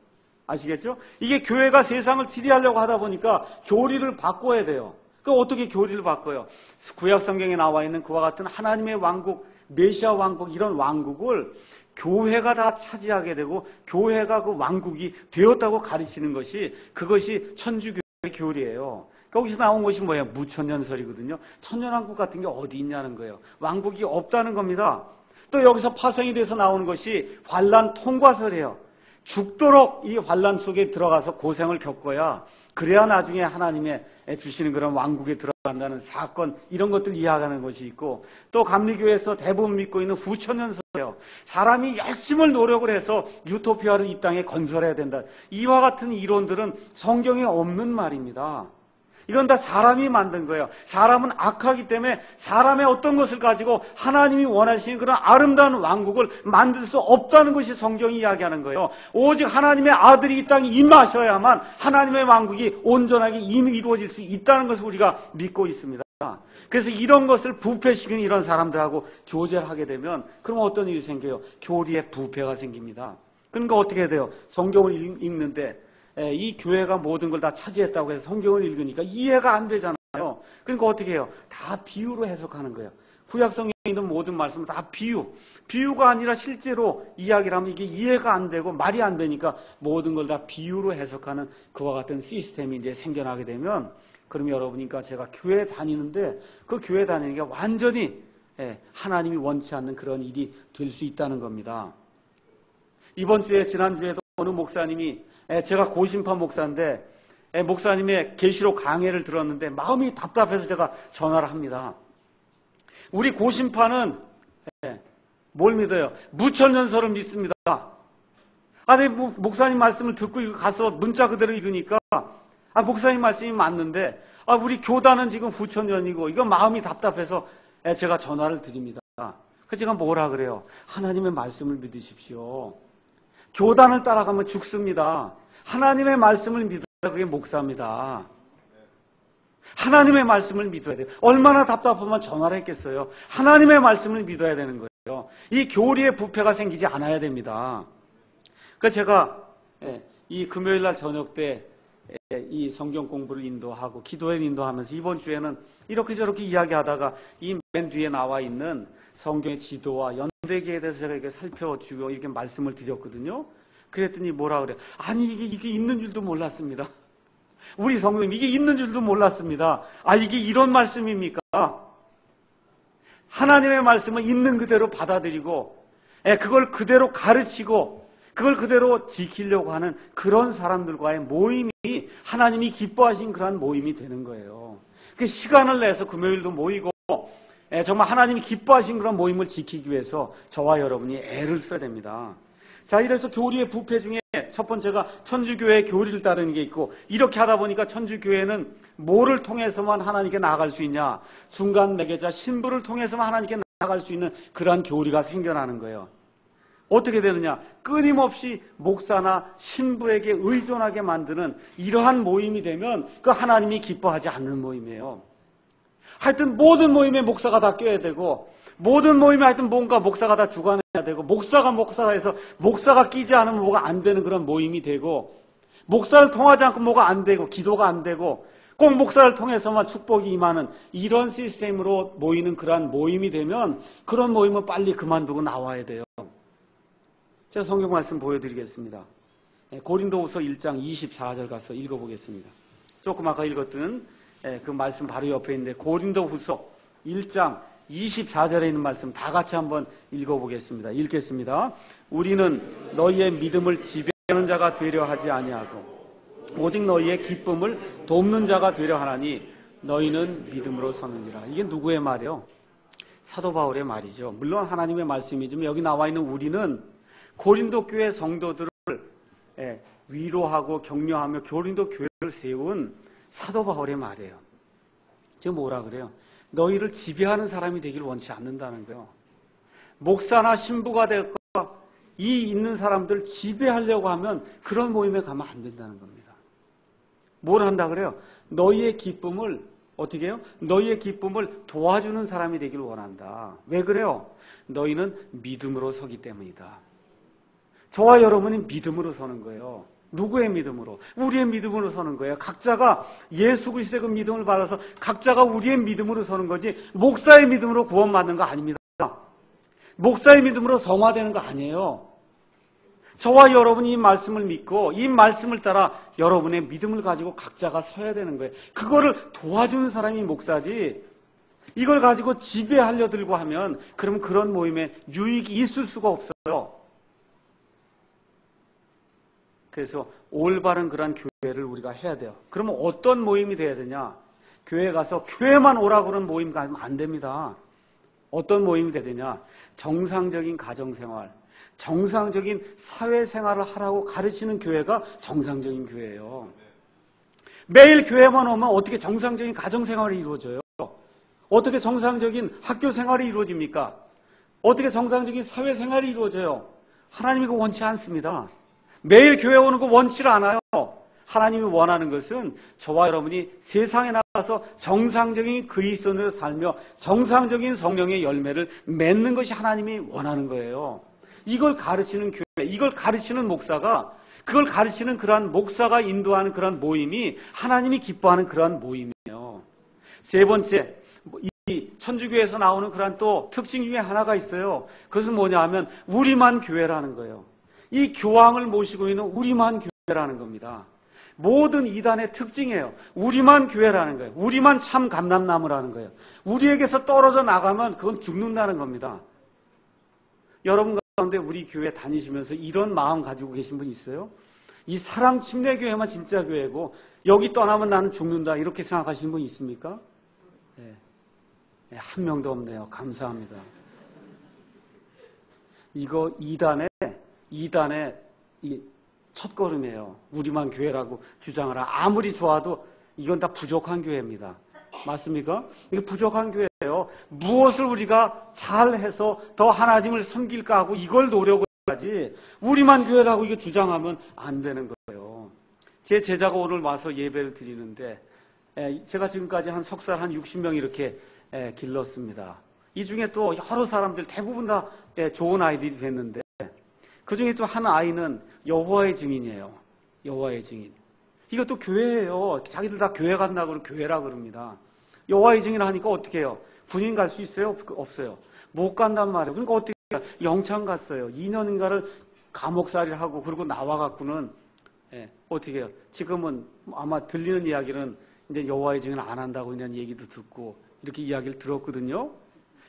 아시겠죠? 이게 교회가 세상을 치리하려고 하다 보니까 교리를 바꿔야 돼요. 그럼 어떻게 교리를 바꿔요? 구약 성경에 나와 있는 그와 같은 하나님의 왕국, 메시아 왕국 이런 왕국을 교회가 다 차지하게 되고 교회가 그 왕국이 되었다고 가르치는 것이 그것이 천주교의 교리예요. 거기서 나온 것이 뭐예요? 무천년설이거든요. 천년왕국 같은 게 어디 있냐는 거예요. 왕국이 없다는 겁니다. 또 여기서 파생이 돼서 나오는 것이 환란 통과설이에요. 죽도록 이 환난 속에 들어가서 고생을 겪어야 그래야 나중에 하나님의 주시는 그런 왕국에 들어간다는 사건, 이런 것들 이해하는 것이 있고, 또 감리교회에서 대부분 믿고 있는 후천연설이에요. 사람이 열심히 노력을 해서 유토피아를 이 땅에 건설해야 된다. 이와 같은 이론들은 성경에 없는 말입니다. 이건 다 사람이 만든 거예요. 사람은 악하기 때문에 사람의 어떤 것을 가지고 하나님이 원하시는 그런 아름다운 왕국을 만들 수 없다는 것이 성경이 이야기하는 거예요. 오직 하나님의 아들이 이 땅에 임하셔야만 하나님의 왕국이 온전하게 이루어질 수 있다는 것을 우리가 믿고 있습니다. 그래서 이런 것을 부패시키는 이런 사람들하고 교제를 하게 되면 그럼 어떤 일이 생겨요? 교리에 부패가 생깁니다. 그러니까 어떻게 해야 돼요? 성경을 읽는데 이 교회가 모든 걸 다 차지했다고 해서 성경을 읽으니까 이해가 안 되잖아요. 그러니까 어떻게 해요? 다 비유로 해석하는 거예요. 구약성경에 있는 모든 말씀은 다 비유가 아니라 실제로 이야기를 하면 이게 이해가 안 되고 말이 안 되니까 모든 걸 다 비유로 해석하는 그와 같은 시스템이 이제 생겨나게 되면, 그럼 여러분이니까 제가 교회 다니는데 그 교회 다니는 게 완전히 하나님이 원치 않는 그런 일이 될 수 있다는 겁니다. 이번 주에, 지난주에도 어느 목사님이, 제가 고심파 목사인데 목사님의 계시록 강해를 들었는데 마음이 답답해서 제가 전화를 합니다. 우리 고심파는 뭘 믿어요? 무천년설을 믿습니다. 아니, 목사님 말씀을 듣고 가서 문자 그대로 읽으니까 목사님 말씀이 맞는데 우리 교단은 지금 후천년이고 이거 마음이 답답해서 제가 전화를 드립니다. 그래서 제가 뭐라 그래요? 하나님의 말씀을 믿으십시오. 교단을 따라가면 죽습니다. 하나님의 말씀을 믿어야 그게 목사입니다. 하나님의 말씀을 믿어야 돼요. 얼마나 답답하면 전화를 했겠어요. 하나님의 말씀을 믿어야 되는 거예요. 이 교리의 부패가 생기지 않아야 됩니다. 그래서 제가 이 금요일 날 저녁 때 이 성경 공부를 인도하고 기도회를 인도하면서 이번 주에는 이렇게 저렇게 이야기하다가 이 맨 뒤에 나와 있는 성경의 지도와 연대기에 대해서 제가 이렇게 살펴주고 이렇게 말씀을 드렸거든요. 그랬더니 뭐라 그래요? 아니, 이게 있는 줄도 몰랐습니다. 우리 성도님, 이게 있는 줄도 몰랐습니다. 이게 이런 말씀입니까? 하나님의 말씀을 있는 그대로 받아들이고, 그걸 그대로 가르치고, 그걸 그대로 지키려고 하는 그런 사람들과의 모임이 하나님이 기뻐하신 그러한 모임이 되는 거예요. 그 시간을 내서 금요일도 모이고, 정말 하나님이 기뻐하신 그런 모임을 지키기 위해서 저와 여러분이 애를 써야 됩니다. 자, 이래서 교리의 부패 중에 첫 번째가 천주교회의 교리를 따르는 게 있고, 이렇게 하다 보니까 천주교회는 뭐를 통해서만 하나님께 나아갈 수 있냐? 중간 매개자 신부를 통해서만 하나님께 나아갈 수 있는 그러한 교리가 생겨나는 거예요. 어떻게 되느냐? 끊임없이 목사나 신부에게 의존하게 만드는 이러한 모임이 되면 그 하나님이 기뻐하지 않는 모임이에요. 하여튼 모든 모임에 목사가 다 껴야 되고, 모든 모임에 하여튼 뭔가 목사가 다 주관해야 되고, 목사가 해서 목사가 끼지 않으면 뭐가 안 되는 그런 모임이 되고, 목사를 통하지 않고 뭐가 안 되고, 기도가 안 되고, 꼭 목사를 통해서만 축복이 임하는 이런 시스템으로 모이는 그러한 모임이 되면 그런 모임은 빨리 그만두고 나와야 돼요. 제가 성경 말씀 보여드리겠습니다. 고린도후서 1장 24절 가서 읽어보겠습니다. 조금 아까 읽었던 그 말씀 바로 옆에 있는데 고린도후서 1장 24절에 있는 말씀 다 같이 한번 읽어보겠습니다. 읽겠습니다. 우리는 너희의 믿음을 지배하는 자가 되려 하지 아니하고 오직 너희의 기쁨을 돕는 자가 되려 하나니 너희는 믿음으로 서느니라. 이게 누구의 말이요? 사도 바울의 말이죠. 물론 하나님의 말씀이지만 여기 나와 있는 우리는 고린도 교회 성도들을 위로하고 격려하며 고린도 교회를 세운 사도 바울의 말이에요. 지금 뭐라 그래요? 너희를 지배하는 사람이 되기를 원치 않는다는 거예요. 목사나 신부가 되고 이 있는 사람들 지배하려고 하면 그런 모임에 가면 안 된다는 겁니다. 뭘 한다 그래요? 너희의 기쁨을 어떻게 해요? 너희의 기쁨을 도와주는 사람이 되기를 원한다. 왜 그래요? 너희는 믿음으로 서기 때문이다. 저와 여러분이 믿음으로 서는 거예요. 누구의 믿음으로? 우리의 믿음으로 서는 거예요. 각자가 예수 그리스도의 그 믿음을 받아서 각자가 우리의 믿음으로 서는 거지 목사의 믿음으로 구원받는 거 아닙니다. 목사의 믿음으로 성화되는 거 아니에요. 저와 여러분이 이 말씀을 믿고 이 말씀을 따라 여러분의 믿음을 가지고 각자가 서야 되는 거예요. 그거를 도와주는 사람이 목사지 이걸 가지고 지배하려 들고 하면 그럼 그런 모임에 유익이 있을 수가 없어요. 그래서 올바른 그런 교회를 우리가 해야 돼요. 그러면 어떤 모임이 돼야 되냐? 교회 가서 교회만 오라고 그러는 모임 가면 안 됩니다. 어떤 모임이 돼야 되냐? 정상적인 가정생활, 정상적인 사회생활을 하라고 가르치는 교회가 정상적인 교회예요. 매일 교회만 오면 어떻게 정상적인 가정생활이 이루어져요? 어떻게 정상적인 학교생활이 이루어집니까? 어떻게 정상적인 사회생활이 이루어져요? 하나님이 그 원치 않습니다. 매일 교회 오는 거 원치를 않아요. 하나님이 원하는 것은 저와 여러분이 세상에 나가서 정상적인 그리스도인으로 살며 정상적인 성령의 열매를 맺는 것이 하나님이 원하는 거예요. 이걸 가르치는 교회, 이걸 가르치는 목사가, 그걸 가르치는 그러한 목사가 인도하는 그러한 모임이 하나님이 기뻐하는 그러한 모임이에요. 세 번째, 이 천주교에서 나오는 그러한 또 특징 중에 하나가 있어요. 그것은 뭐냐 하면 우리만 교회라는 거예요. 이 교황을 모시고 있는 우리만 교회라는 겁니다. 모든 이단의 특징이에요. 우리만 교회라는 거예요. 우리만 참 감람나무라는 거예요. 우리에게서 떨어져 나가면 그건 죽는다는 겁니다. 여러분 가운데 우리 교회 다니시면서 이런 마음 가지고 계신 분 있어요? 이 사랑 침례 교회만 진짜 교회고 여기 떠나면 나는 죽는다 이렇게 생각하시는 분 있습니까? 네. 한 명도 없네요. 감사합니다. 이거 이단의 이 첫걸음이에요. 우리만 교회라고 주장하라. 아무리 좋아도 이건 다 부족한 교회입니다. 맞습니까? 이게 부족한 교회예요. 무엇을 우리가 잘해서 더 하나님을 섬길까 하고 이걸 노력을 해야지 우리만 교회라고 이게 주장하면 안 되는 거예요. 제 제자가 오늘 와서 예배를 드리는데 제가 지금까지 한 석살 한 60명 이렇게 길렀습니다. 이 중에 또 여러 사람들 대부분 다 좋은 아이들이 됐는데 그 중에 또 한 아이는 여호와의 증인이에요. 여호와의 증인. 이것도 교회예요. 자기들 다 교회 간다고 그러고 교회라 그럽니다. 여호와의 증인 하니까 어떻게 해요? 군인 갈 수 있어요? 없어요. 못 간단 말이에요. 그러니까 어떻게 해요? 영창 갔어요. 2년인가를 감옥살이를 하고 그리고 나와갖고는 어떻게 해요? 지금은 아마 들리는 이야기는 이제 여호와의 증인 안 한다고 이런 얘기도 듣고 이렇게 이야기를 들었거든요.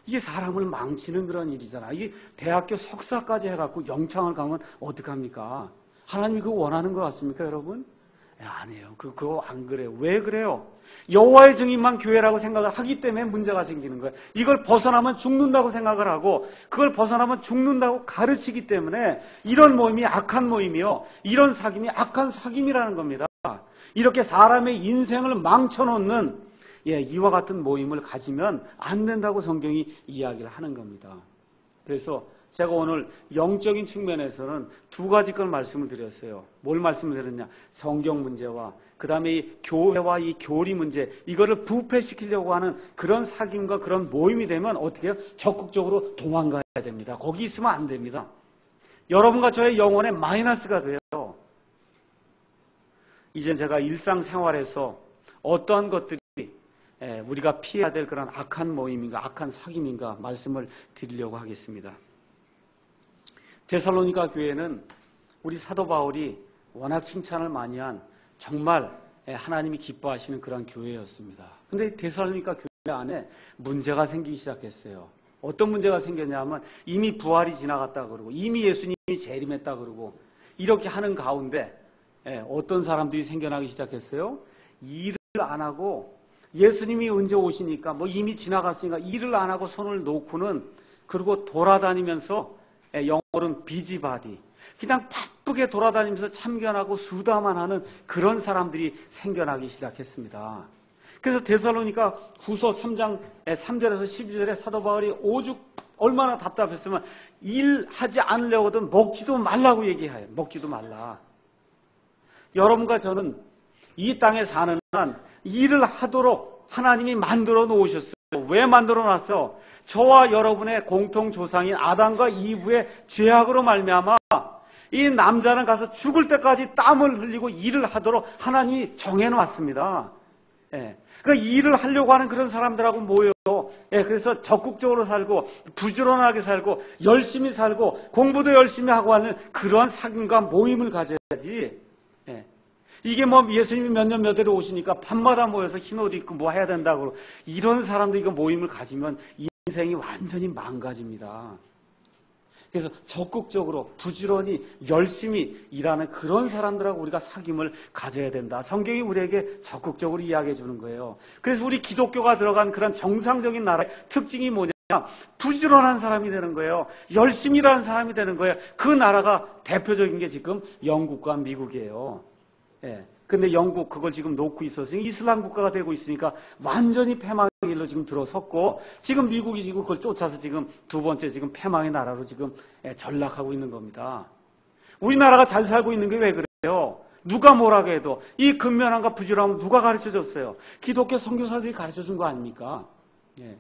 이게 사람을 망치는 그런 일이잖아. 이게 대학교 석사까지 해갖고 영창을 가면 어떡합니까? 하나님이 그거 원하는 것 같습니까, 여러분? 아니에요. 그거 안 그래요. 왜 그래요? 여호와의 증인만 교회라고 생각을 하기 때문에 문제가 생기는 거예요. 이걸 벗어나면 죽는다고 생각을 하고 그걸 벗어나면 죽는다고 가르치기 때문에 이런 모임이 악한 모임이요. 이런 사귐이 악한 사귐이라는 겁니다. 이렇게 사람의 인생을 망쳐놓는 이와 같은 모임을 가지면 안 된다고 성경이 이야기를 하는 겁니다. 그래서 제가 오늘 영적인 측면에서는 두 가지 걸 말씀을 드렸어요. 뭘 말씀을 드렸냐? 성경 문제와 그 다음에 이 교회와 이 교리 문제, 이거를 부패시키려고 하는 그런 사귐과 그런 모임이 되면 어떻게 해요? 적극적으로 도망가야 됩니다. 거기 있으면 안 됩니다. 여러분과 저의 영혼에 마이너스가 돼요. 이제 제가 일상생활에서 어떠한 것들이 우리가 피해야 될 그런 악한 모임인가 악한 사귐인가 말씀을 드리려고 하겠습니다. 데살로니가 교회는 우리 사도 바울이 워낙 칭찬을 많이 한 정말 하나님이 기뻐하시는 그런 교회였습니다. 그런데 데살로니가 교회 안에 문제가 생기기 시작했어요. 어떤 문제가 생겼냐면 이미 부활이 지나갔다 그러고 이미 예수님이 재림했다 그러고 이렇게 하는 가운데 어떤 사람들이 생겨나기 시작했어요. 일을 안 하고 예수님이 언제 오시니까 뭐 이미 지나갔으니까 일을 안 하고 손을 놓고는 그리고 돌아다니면서 영어로는 비지바디 그냥 바쁘게 돌아다니면서 참견하고 수다만 하는 그런 사람들이 생겨나기 시작했습니다. 그래서 데살로니가 후서 3장 3절에서 12절에 사도 바울이 오죽 얼마나 답답했으면 일하지 않으려거든 먹지도 말라고 얘기해요. 먹지도 말라. 여러분과 저는 이 땅에 사는 한 일을 하도록 하나님이 만들어 놓으셨어요. 왜 만들어 놨어요? 저와 여러분의 공통 조상인 아담과 이브의 죄악으로 말미암아 이 남자는 가서 죽을 때까지 땀을 흘리고 일을 하도록 하나님이 정해 놨습니다. 그러니까 일을 하려고 하는 그런 사람들하고 모여요. 그래서 적극적으로 살고 부지런하게 살고 열심히 살고 공부도 열심히 하고 하는 그러한 사귐과 모임을 가져야지. 이게 뭐 예수님이 몇 년 몇 해로 오시니까 밤마다 모여서 흰 옷 입고 뭐 해야 된다고 이런 사람들 이거 모임을 가지면 인생이 완전히 망가집니다. 그래서 적극적으로 부지런히 열심히 일하는 그런 사람들하고 우리가 사귐을 가져야 된다. 성경이 우리에게 적극적으로 이야기해 주는 거예요. 그래서 우리 기독교가 들어간 그런 정상적인 나라의 특징이 뭐냐? 부지런한 사람이 되는 거예요. 열심히 일하는 사람이 되는 거예요. 그 나라가 대표적인 게 지금 영국과 미국이에요. 예. 근데 영국 그걸 지금 놓고 있어서 이슬람 국가가 되고 있으니까 완전히 패망의 길로 지금 들어섰고, 지금 미국이 지금 그걸 쫓아서 지금 두 번째 지금 패망의 나라로 지금 전락하고 있는 겁니다. 우리나라가 잘 살고 있는 게 왜 그래요? 누가 뭐라고 해도 이 근면함과 부지런함을 누가 가르쳐 줬어요? 기독교 선교사들이 가르쳐 준 거 아닙니까? 예.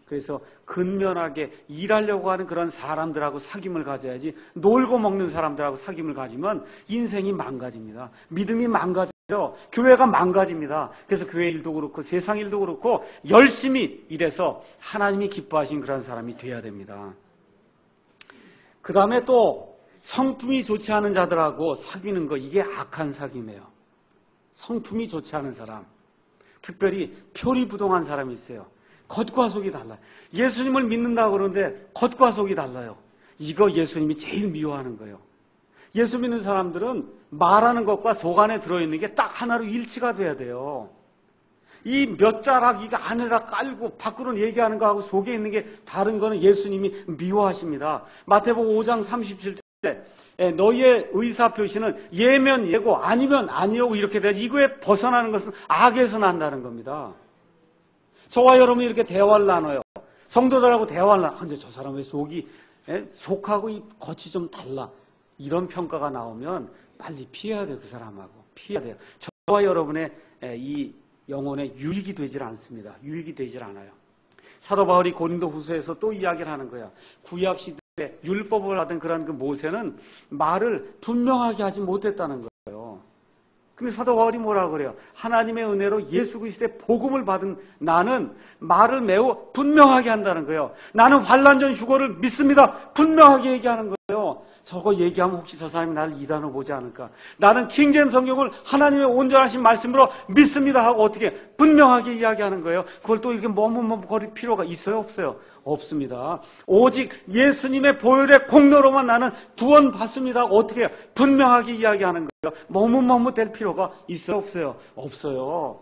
그래서 근면하게 일하려고 하는 그런 사람들하고 사귐을 가져야지, 놀고 먹는 사람들하고 사귐을 가지면 인생이 망가집니다. 믿음이 망가져요. 교회가 망가집니다. 그래서 교회 일도 그렇고 세상 일도 그렇고 열심히 일해서 하나님이 기뻐하신 그런 사람이 돼야 됩니다. 그 다음에 또 성품이 좋지 않은 자들하고 사귀는 거, 이게 악한 사귐이에요. 성품이 좋지 않은 사람, 특별히 표리부동한 사람이 있어요. 겉과 속이 달라요. 예수님을 믿는다고 그러는데 겉과 속이 달라요. 이거 예수님이 제일 미워하는 거예요. 예수 믿는 사람들은 말하는 것과 속 안에 들어있는 게 딱 하나로 일치가 돼야 돼요. 이 몇 자락 이거 안에다 깔고 밖으로 얘기하는 거하고 속에 있는 게 다른 거는 예수님이 미워하십니다. 마태복음 5장 37절 너희의 의사표시는 예면 예고 아니면 아니오 이렇게 돼야지, 이거에 벗어나는 것은 악에서 난다는 겁니다. 저와 여러분이 이렇게 대화를 나눠요. 성도들하고 대화를 나눠요. 근데 저 사람 왜 속이, 속하고 이 겉이 좀 달라. 이런 평가가 나오면 빨리 피해야 돼요. 그 사람하고. 피해야 돼요. 저와 여러분의 이 영혼에 유익이 되질 않습니다. 유익이 되질 않아요. 사도 바울이 고린도 후서에서 또 이야기를 하는 거야. 구약 시대에 율법을 하던 그런 그 모세는 말을 분명하게 하지 못했다는 거예요. 근데 사도 바울이 뭐라고 그래요? 하나님의 은혜로 예수 그리스도의 복음을 받은 나는 말을 매우 분명하게 한다는 거예요. 나는 환난 전 휴거를 믿습니다. 분명하게 얘기하는 거예요. 저거 얘기하면 혹시 저 사람이 나를 이단으로 보지 않을까? 나는 킹제임스 성경을 하나님의 온전하신 말씀으로 믿습니다 하고 어떻게 분명하게 이야기하는 거예요. 그걸 또 이렇게 머뭇머뭇거릴 필요가 있어요? 없어요? 없습니다. 오직 예수님의 보혈의 공로로만 나는 구원 받습니다 하고 어떻게 해요? 분명하게 이야기하는 거예요. 머뭇머뭇될 필요가 있어요? 없어요? 없어요.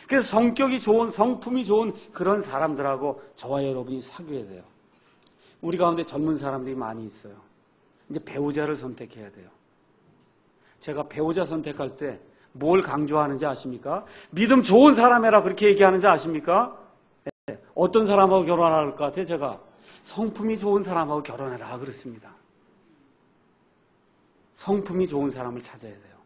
그래서 성격이 좋은, 성품이 좋은 그런 사람들하고 저와 여러분이 사귀어야 돼요. 우리 가운데 젊은 사람들이 많이 있어요. 이제 배우자를 선택해야 돼요. 제가 배우자 선택할 때 뭘 강조하는지 아십니까? 믿음 좋은 사람이라 그렇게 얘기하는지 아십니까? 네. 어떤 사람하고 결혼할 것 같아요? 제가 성품이 좋은 사람하고 결혼해라 그렇습니다. 성품이 좋은 사람을 찾아야 돼요.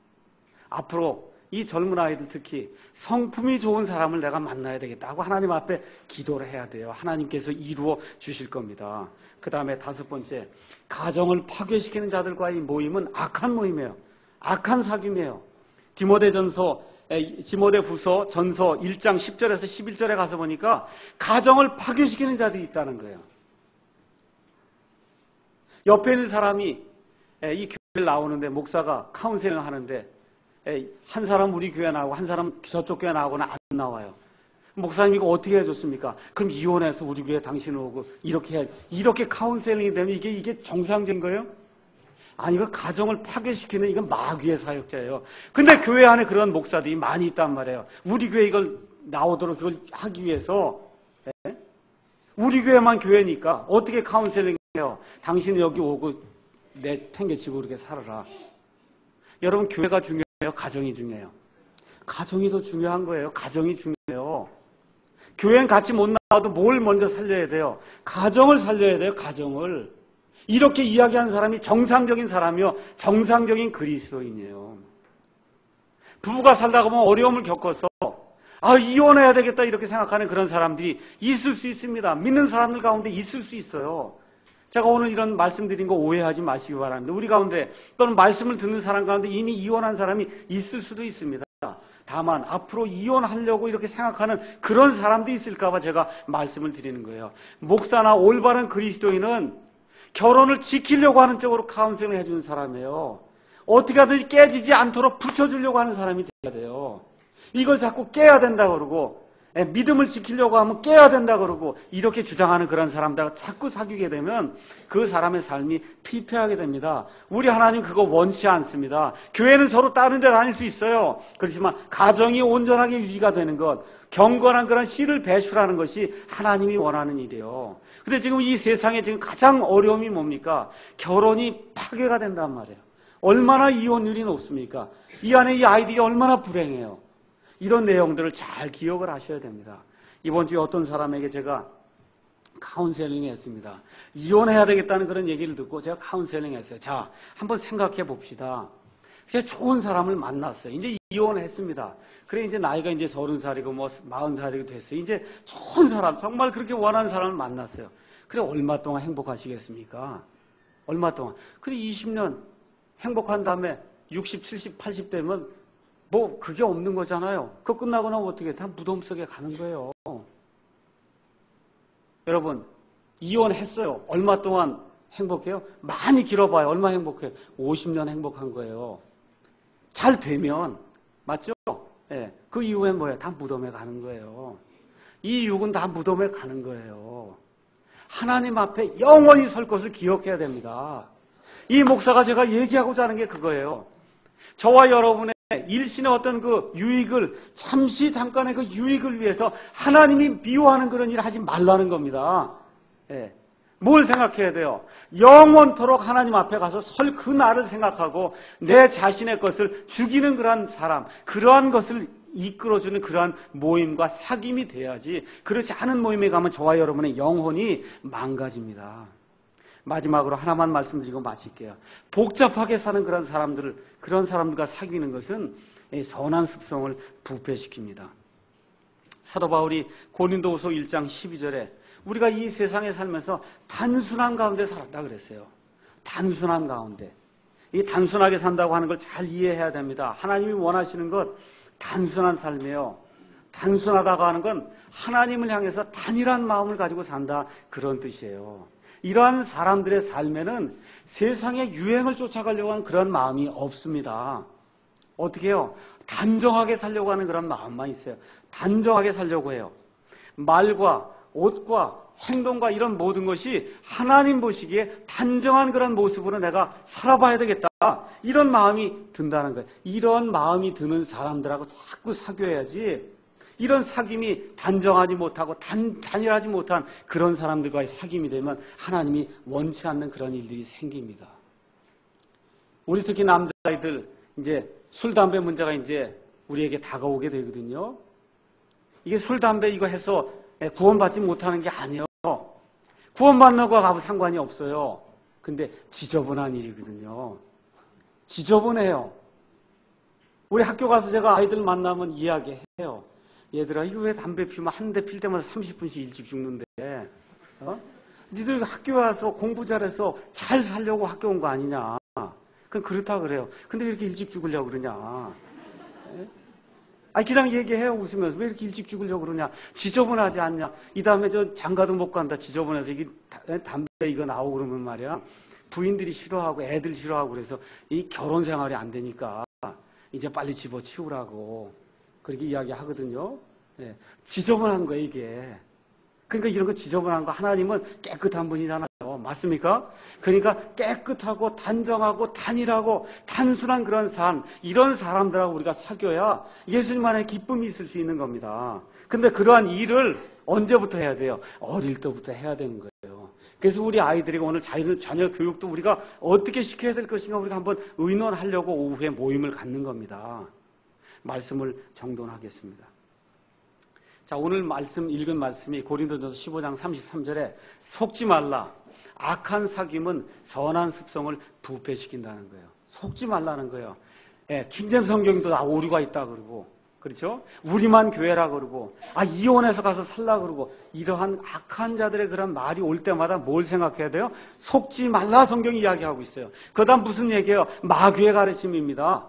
앞으로 이 젊은 아이들 특히 성품이 좋은 사람을 내가 만나야 되겠다고 하나님 앞에 기도를 해야 돼요. 하나님께서 이루어 주실 겁니다. 그 다음에 다섯 번째, 가정을 파괴시키는 자들과의 모임은 악한 모임이에요. 악한 사귐이에요. 디모데후서 전서 1장 10절에서 11절에 가서 보니까 가정을 파괴시키는 자들이 있다는 거예요. 옆에 있는 사람이 이 교회를 나오는데 목사가 카운셀링을 하는데 한 사람 우리 교회 나오고 한 사람 저쪽 교회 나오거나 안 나와요. 목사님 이거 어떻게 해줬습니까? 그럼 이혼해서 우리 교회 당신 오고 이렇게 카운셀링이 되면 이게 정상적인 거예요? 아니 이거 가정을 파괴시키는 이건 마귀의 사역자예요. 근데 교회 안에 그런 목사들이 많이 있단 말이에요. 우리 교회 이걸 나오도록 그걸 하기 위해서 우리 교회만 교회니까 어떻게 카운셀링해요? 당신은 여기 오고 내 팽개치고 그렇게 살아라. 여러분 교회가 중요해요? 가정이 중요해요? 가정이 더 중요한 거예요. 가정이 중요해요. 교회는 같이 못 나와도 뭘 먼저 살려야 돼요? 가정을 살려야 돼요. 가정을. 이렇게 이야기하는 사람이 정상적인 사람이요. 정상적인 그리스도인이에요. 부부가 살다가 보면 어려움을 겪어서 이혼해야 되겠다 이렇게 생각하는 그런 사람들이 있을 수 있습니다. 믿는 사람들 가운데 있을 수 있어요. 제가 오늘 이런 말씀드린 거 오해하지 마시기 바랍니다. 우리 가운데 또는 말씀을 듣는 사람 가운데 이미 이혼한 사람이 있을 수도 있습니다. 다만 앞으로 이혼하려고 이렇게 생각하는 그런 사람들이 있을까 봐 제가 말씀을 드리는 거예요. 목사나 올바른 그리스도인은 결혼을 지키려고 하는 쪽으로 카운셀링을 해주는 사람이에요. 어떻게 하든지 깨지지 않도록 붙여주려고 하는 사람이 돼야 돼요. 이걸 자꾸 깨야 된다고 그러고 믿음을 지키려고 하면 깨야 된다 그러고 이렇게 주장하는 그런 사람들 자꾸 사귀게 되면 그 사람의 삶이 피폐하게 됩니다. 우리 하나님 그거 원치 않습니다. 교회는 서로 다른 데 다닐 수 있어요. 그렇지만 가정이 온전하게 유지가 되는 것, 경건한 그런 씨를 배출하는 것이 하나님이 원하는 일이에요. 근데 지금 이 세상에 지금 가장 어려움이 뭡니까? 결혼이 파괴가 된단 말이에요. 얼마나 이혼율이 높습니까? 이 안에 이 아이들이 얼마나 불행해요. 이런 내용들을 잘 기억을 하셔야 됩니다. 이번 주에 어떤 사람에게 제가 카운셀링 했습니다. 이혼해야 되겠다는 그런 얘기를 듣고 제가 카운셀링 했어요. 자, 한번 생각해 봅시다. 제가 좋은 사람을 만났어요. 이제 이혼했습니다. 그래, 이제 나이가 이제 30살이고 뭐 40살이고 됐어요. 이제 좋은 사람, 정말 그렇게 원하는 사람을 만났어요. 그래, 얼마 동안 행복하시겠습니까? 얼마 동안? 그래, 20년 행복한 다음에 60, 70, 80 되면 뭐 그게 없는 거잖아요. 그거 끝나고 나면 어떻게 다 무덤 속에 가는 거예요. 여러분, 이혼했어요. 얼마 동안 행복해요? 많이 길어봐요. 얼마 행복해요? 50년 행복한 거예요. 잘 되면, 맞죠? 예, 그 이후엔 뭐예요? 다 무덤에 가는 거예요. 이 육은 다 무덤에 가는 거예요. 하나님 앞에 영원히 설 것을 기억해야 됩니다. 이 목사가 제가 얘기하고자 하는 게 그거예요. 저와 여러분의 일신의 어떤 그 유익을, 잠깐의 그 유익을 위해서 하나님이 미워하는 그런 일을 하지 말라는 겁니다. 예. 뭘 생각해야 돼요? 영원토록 하나님 앞에 가서 설 그 날을 생각하고 내 자신의 것을 죽이는 그러한 사람, 그러한 것을 이끌어주는 그러한 모임과 사귐이 돼야지, 그렇지 않은 모임에 가면 저와 여러분의 영혼이 망가집니다. 마지막으로 하나만 말씀드리고 마칠게요. 복잡하게 사는 그런 사람들과 사귀는 것은 선한 습성을 부패시킵니다. 사도 바울이 고린도후서 1장 12절에 우리가 이 세상에 살면서 단순한 가운데 살았다 그랬어요. 단순한 가운데. 이 단순하게 산다고 하는 걸 잘 이해해야 됩니다. 하나님이 원하시는 것 단순한 삶이에요. 단순하다고 하는 건 하나님을 향해서 단일한 마음을 가지고 산다, 그런 뜻이에요. 이러한 사람들의 삶에는 세상의 유행을 쫓아가려고 하는 그런 마음이 없습니다. 어떻게 해요? 단정하게 살려고 하는 그런 마음만 있어요. 단정하게 살려고 해요. 말과 옷과 행동과 이런 모든 것이 하나님 보시기에 단정한 그런 모습으로 내가 살아봐야 되겠다, 이런 마음이 든다는 거예요. 이런 마음이 드는 사람들하고 자꾸 사귀어야지, 이런 사귐이 단정하지 못하고 단일하지 못한 그런 사람들과의 사귐이 되면 하나님이 원치 않는 그런 일들이 생깁니다. 우리 특히 남자아이들 이제 술, 담배 문제가 이제 우리에게 다가오게 되거든요. 이게 술, 담배 이거 해서 구원받지 못하는 게 아니에요. 구원받는 거하고 상관이 없어요. 근데 지저분한 일이거든요. 지저분해요. 우리 학교 가서 제가 아이들 만나면 이야기해요. 얘들아, 이거 왜 담배 피우면 한 대 필 때마다 30분씩 일찍 죽는데? 니들 학교 와서 공부 잘해서 잘 살려고 학교 온 거 아니냐? 그건 그렇다 그래요. 근데 왜 이렇게 일찍 죽으려고 그러냐? 그냥 얘기해요, 웃으면서. 왜 이렇게 일찍 죽으려고 그러냐? 지저분하지 않냐? 이 다음에 저 장가도 못 간다, 지저분해서. 이게 담배 이거 나오고 그러면 말이야. 부인들이 싫어하고 애들 싫어하고 그래서 이 결혼 생활이 안 되니까 이제 빨리 집어치우라고 그렇게 이야기하거든요. 예. 지저분한 거예요, 이게. 그러니까 이런 거 지저분한 거, 하나님은 깨끗한 분이잖아요. 맞습니까? 그러니까 깨끗하고 단정하고 단일하고 단순한 그런 삶, 이런 사람들하고 우리가 사귀어야 예수님 안에 기쁨이 있을 수 있는 겁니다. 근데 그러한 일을 언제부터 해야 돼요? 어릴 때부터 해야 되는 거예요. 그래서 우리 아이들에게 오늘 자녀 교육도 우리가 어떻게 시켜야 될 것인가 우리가 한번 의논하려고 오후에 모임을 갖는 겁니다. 말씀을 정돈하겠습니다. 자, 오늘 읽은 말씀이 고린도전서 15장 33절에 속지 말라. 악한 사귐은 선한 습성을 부패시킨다는 거예요. 속지 말라는 거예요. 예, 킹잼 성경도 다 오류가 있다 그러고, 그렇죠? 우리만 교회라 그러고, 이혼해서 가서 살라 그러고, 이러한 악한 자들의 그런 말이 올 때마다 뭘 생각해야 돼요? 속지 말라 성경이 이야기하고 있어요. 그다음 무슨 얘기예요? 마귀의 가르침입니다.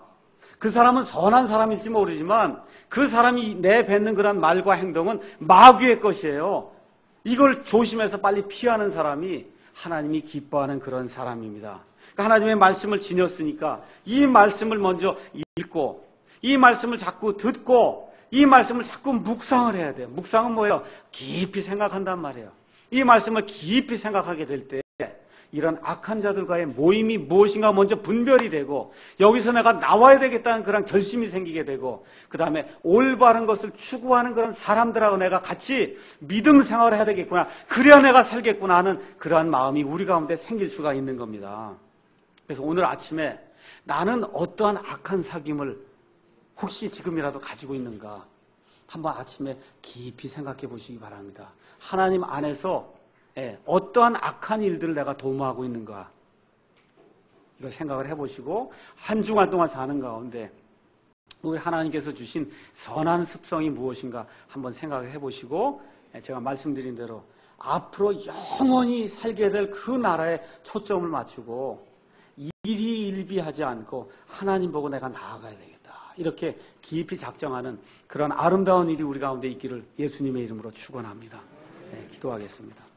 그 사람은 선한 사람일지 모르지만 그 사람이 내뱉는 그런 말과 행동은 마귀의 것이에요. 이걸 조심해서 빨리 피하는 사람이 하나님이 기뻐하는 그런 사람입니다. 그러니까 하나님의 말씀을 지녔으니까 이 말씀을 먼저 읽고 이 말씀을 자꾸 듣고 이 말씀을 자꾸 묵상을 해야 돼요. 묵상은 뭐예요? 깊이 생각한단 말이에요. 이 말씀을 깊이 생각하게 될 때 이런 악한 자들과의 모임이 무엇인가 먼저 분별이 되고 여기서 내가 나와야 되겠다는 그런 결심이 생기게 되고 그 다음에 올바른 것을 추구하는 그런 사람들하고 내가 같이 믿음 생활을 해야 되겠구나. 그래야 내가 살겠구나 하는 그러한 마음이 우리 가운데 생길 수가 있는 겁니다. 그래서 오늘 아침에 나는 어떠한 악한 사귐을 혹시 지금이라도 가지고 있는가 한번 아침에 깊이 생각해 보시기 바랍니다. 하나님 안에서 어떠한 악한 일들을 내가 도모하고 있는가 이걸 생각을 해보시고 한 주간 동안 사는 가운데 우리 하나님께서 주신 선한 습성이 무엇인가 한번 생각을 해보시고 제가 말씀드린 대로 앞으로 영원히 살게 될 그 나라에 초점을 맞추고 일희일비하지 않고 하나님 보고 내가 나아가야 되겠다. 이렇게 깊이 작정하는 그런 아름다운 일이 우리 가운데 있기를 예수님의 이름으로 축원합니다. 기도하겠습니다.